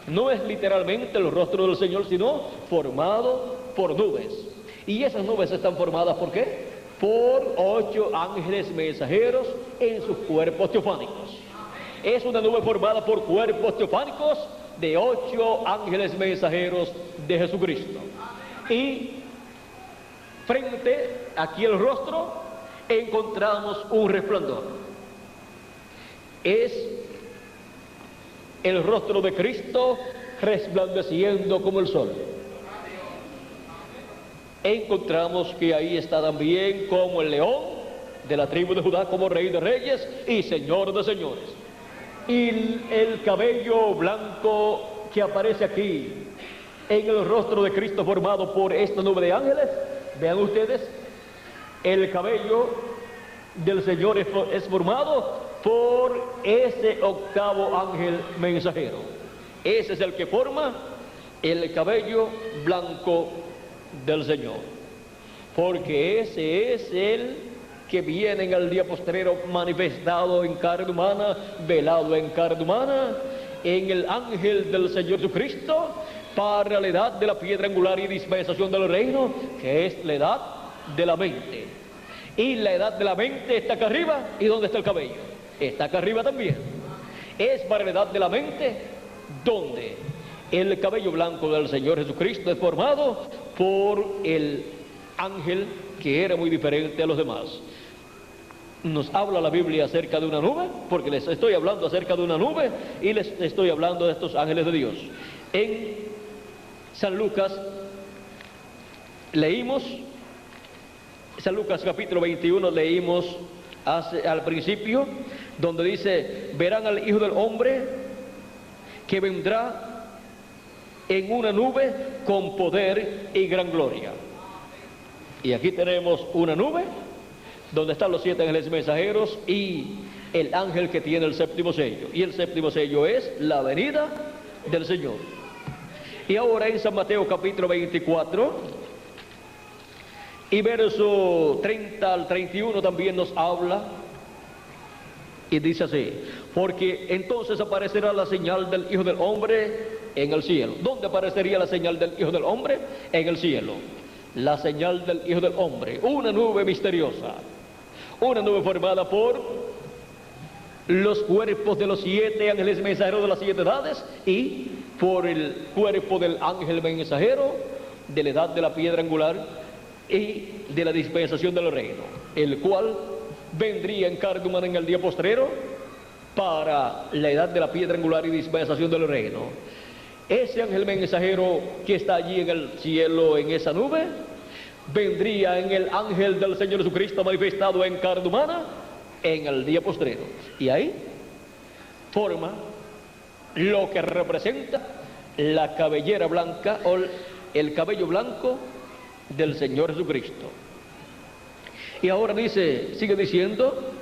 No es literalmente el rostro del Señor, sino formado por nubes. Y esas nubes están formadas ¿por qué? Por 8 ángeles mensajeros en sus cuerpos teofánicos. Es una nube formada por cuerpos teofánicos de 8 ángeles mensajeros de Jesucristo. Y frente aquí el rostro encontramos un resplandor. Es el rostro de Cristo resplandeciendo como el sol. Encontramos que ahí está también como el león de la tribu de Judá, como Rey de reyes y Señor de señores. Y el cabello blanco que aparece aquí en el rostro de Cristo formado por esta nube de ángeles, vean ustedes, el cabello del Señor es formado por ese octavo ángel mensajero. Ese es el que forma el cabello blanco del Señor, porque ese es el que viene en el día postrero manifestado en carne humana, velado en carne humana, en el ángel del Señor Jesucristo, para la edad de la piedra angular y dispensación del reino, que es la edad de la mente. Y la edad de la mente está acá arriba. ¿Y dónde está el cabello? Está acá arriba también. Es para la edad de la mente, donde el cabello blanco del Señor Jesucristo es formado por el ángel que era muy diferente a los demás. Nos habla la Biblia acerca de una nube, porque les estoy hablando acerca de una nube y les estoy hablando de estos ángeles de Dios. En San Lucas leímos, San Lucas capítulo 21 leímos al principio, donde dice: verán al Hijo del Hombre que vendrá en una nube con poder y gran gloria. Y aquí tenemos una nube donde están los 7 ángeles mensajeros y el ángel que tiene el séptimo sello. Y el séptimo sello es la venida del Señor. Y ahora en San Mateo capítulo 24 y verso 30 al 31 también nos habla y dice así: porque entonces aparecerá la señal del Hijo del Hombre en el cielo. ¿Dónde aparecería la señal del Hijo del Hombre? En el cielo. La señal del Hijo del Hombre, una nube misteriosa, una nube formada por los cuerpos de los 7 ángeles mensajeros de las 7 edades y por el cuerpo del ángel mensajero de la edad de la piedra angular y de la dispensación del reino, el cual vendría en carne humana en el día postrero para la edad de la piedra angular y dispensación del reino. Ese ángel mensajero que está allí en el cielo, en esa nube, vendría en el ángel del Señor Jesucristo manifestado en carne humana en el día postrero. Y ahí forma lo que representa la cabellera blanca o el cabello blanco del Señor Jesucristo. Y ahora dice, sigue diciendo: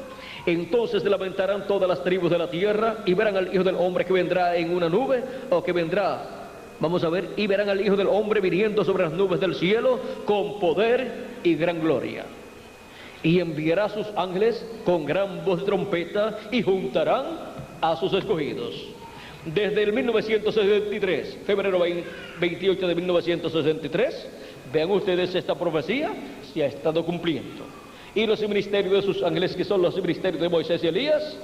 entonces lamentarán todas las tribus de la tierra y verán al Hijo del Hombre que vendrá en una nube, o que vendrá Vamos a ver, y verán al Hijo del Hombre viniendo sobre las nubes del cielo con poder y gran gloria. Y enviará a sus ángeles con gran voz de trompeta y juntarán a sus escogidos. Desde el 1963, febrero 28 de 1963, vean ustedes, esta profecía se ha estado cumpliendo. Y los ministerios de sus ángeles, que son los ministerios de Moisés y Elías,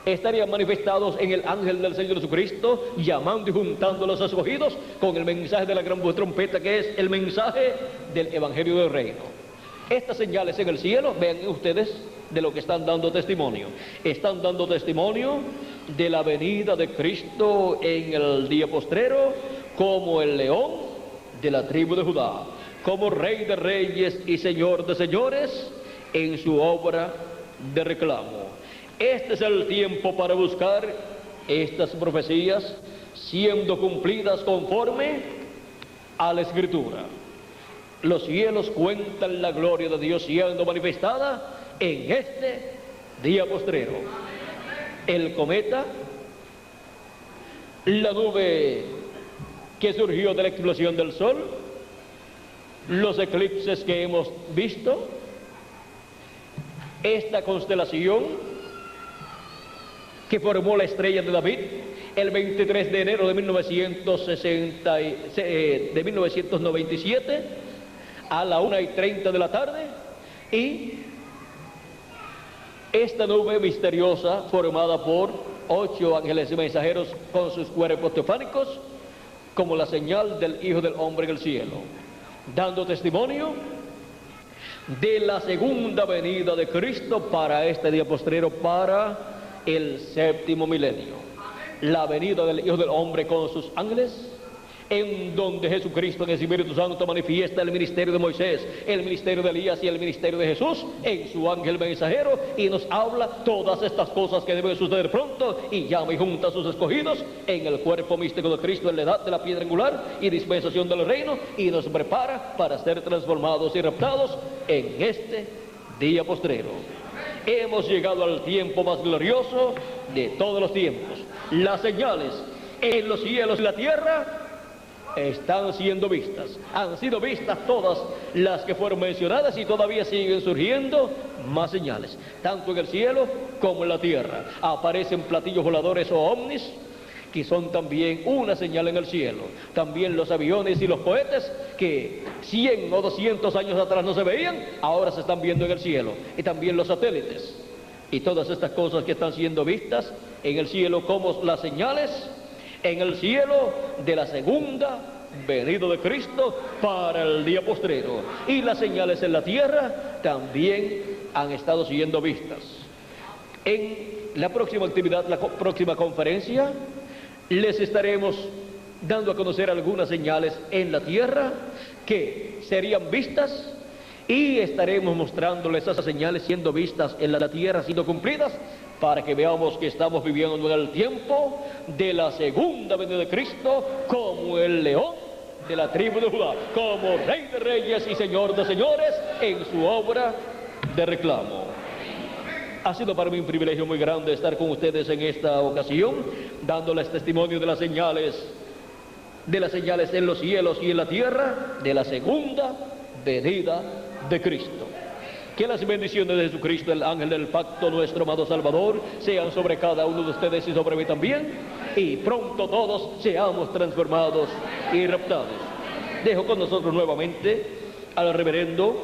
estarían manifestados en el ángel del Señor Jesucristo, llamando y juntando a los escogidos con el mensaje de la gran voz de trompeta, que es el mensaje del Evangelio del Reino. Estas señales en el cielo, vean ustedes de lo que están dando testimonio. Están dando testimonio de la venida de Cristo en el día postrero, como el león de la tribu de Judá, como Rey de reyes y Señor de señores, en su obra de reclamo. Este es el tiempo para buscar estas profecías siendo cumplidas conforme a la Escritura. Los cielos cuentan la gloria de Dios siendo manifestada en este día postrero. El cometa, la nube que surgió de la explosión del sol, los eclipses que hemos visto, esta constelación que formó la estrella de David el 23 de enero de 1997 a la 1:30 de la tarde, y esta nube misteriosa formada por 8 ángeles mensajeros con sus cuerpos teofánicos como la señal del Hijo del Hombre en el cielo, dando testimonio de la segunda venida de Cristo para este día postrero, para el séptimo milenio. La venida del Hijo del Hombre con sus ángeles, en donde Jesucristo en el Espíritu Santo manifiesta el ministerio de Moisés, el ministerio de Elías y el ministerio de Jesús en su ángel mensajero, y nos habla todas estas cosas que deben suceder pronto, y llama y junta a sus escogidos en el cuerpo místico de Cristo en la edad de la piedra angular y dispensación del reino, y nos prepara para ser transformados y raptados en este día postrero. Hemos llegado al tiempo más glorioso de todos los tiempos. Las señales en los cielos y la tierra están siendo vistas. Han sido vistas todas las que fueron mencionadas, y todavía siguen surgiendo más señales, tanto en el cielo como en la tierra. Aparecen platillos voladores o ovnis, que son también una señal en el cielo. También los aviones y los cohetes, que 100 o 200 años atrás no se veían, ahora se están viendo en el cielo. Y también los satélites. Y todas estas cosas que están siendo vistas en el cielo como las señales en el cielo de la segunda venida de Cristo para el día postrero. Y las señales en la tierra también han estado siendo vistas. En la próxima actividad, la próxima conferencia, les estaremos dando a conocer algunas señales en la tierra que serían vistas, y estaremos mostrándoles esas señales siendo vistas en la tierra, siendo cumplidas, para que veamos que estamos viviendo en el tiempo de la segunda venida de Cristo como el león de la tribu de Judá, como Rey de reyes y Señor de señores en su obra de reclamo. Ha sido para mí un privilegio muy grande estar con ustedes en esta ocasión, dándoles testimonio de las señales en los cielos y en la tierra de la segunda venida de Cristo. Que las bendiciones de Jesucristo, el ángel del pacto, nuestro amado Salvador, sean sobre cada uno de ustedes y sobre mí también, y pronto todos seamos transformados y raptados. Dejo con nosotros nuevamente al reverendo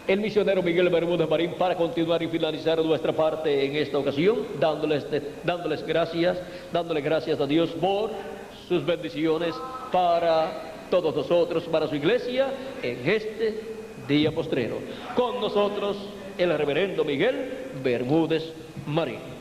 el misionero Miguel Bermúdez Marín para continuar y finalizar nuestra parte en esta ocasión, dándoles gracias a Dios por sus bendiciones para todos nosotros, para su iglesia en este día postrero. Con nosotros el reverendo Miguel Bermúdez Marín.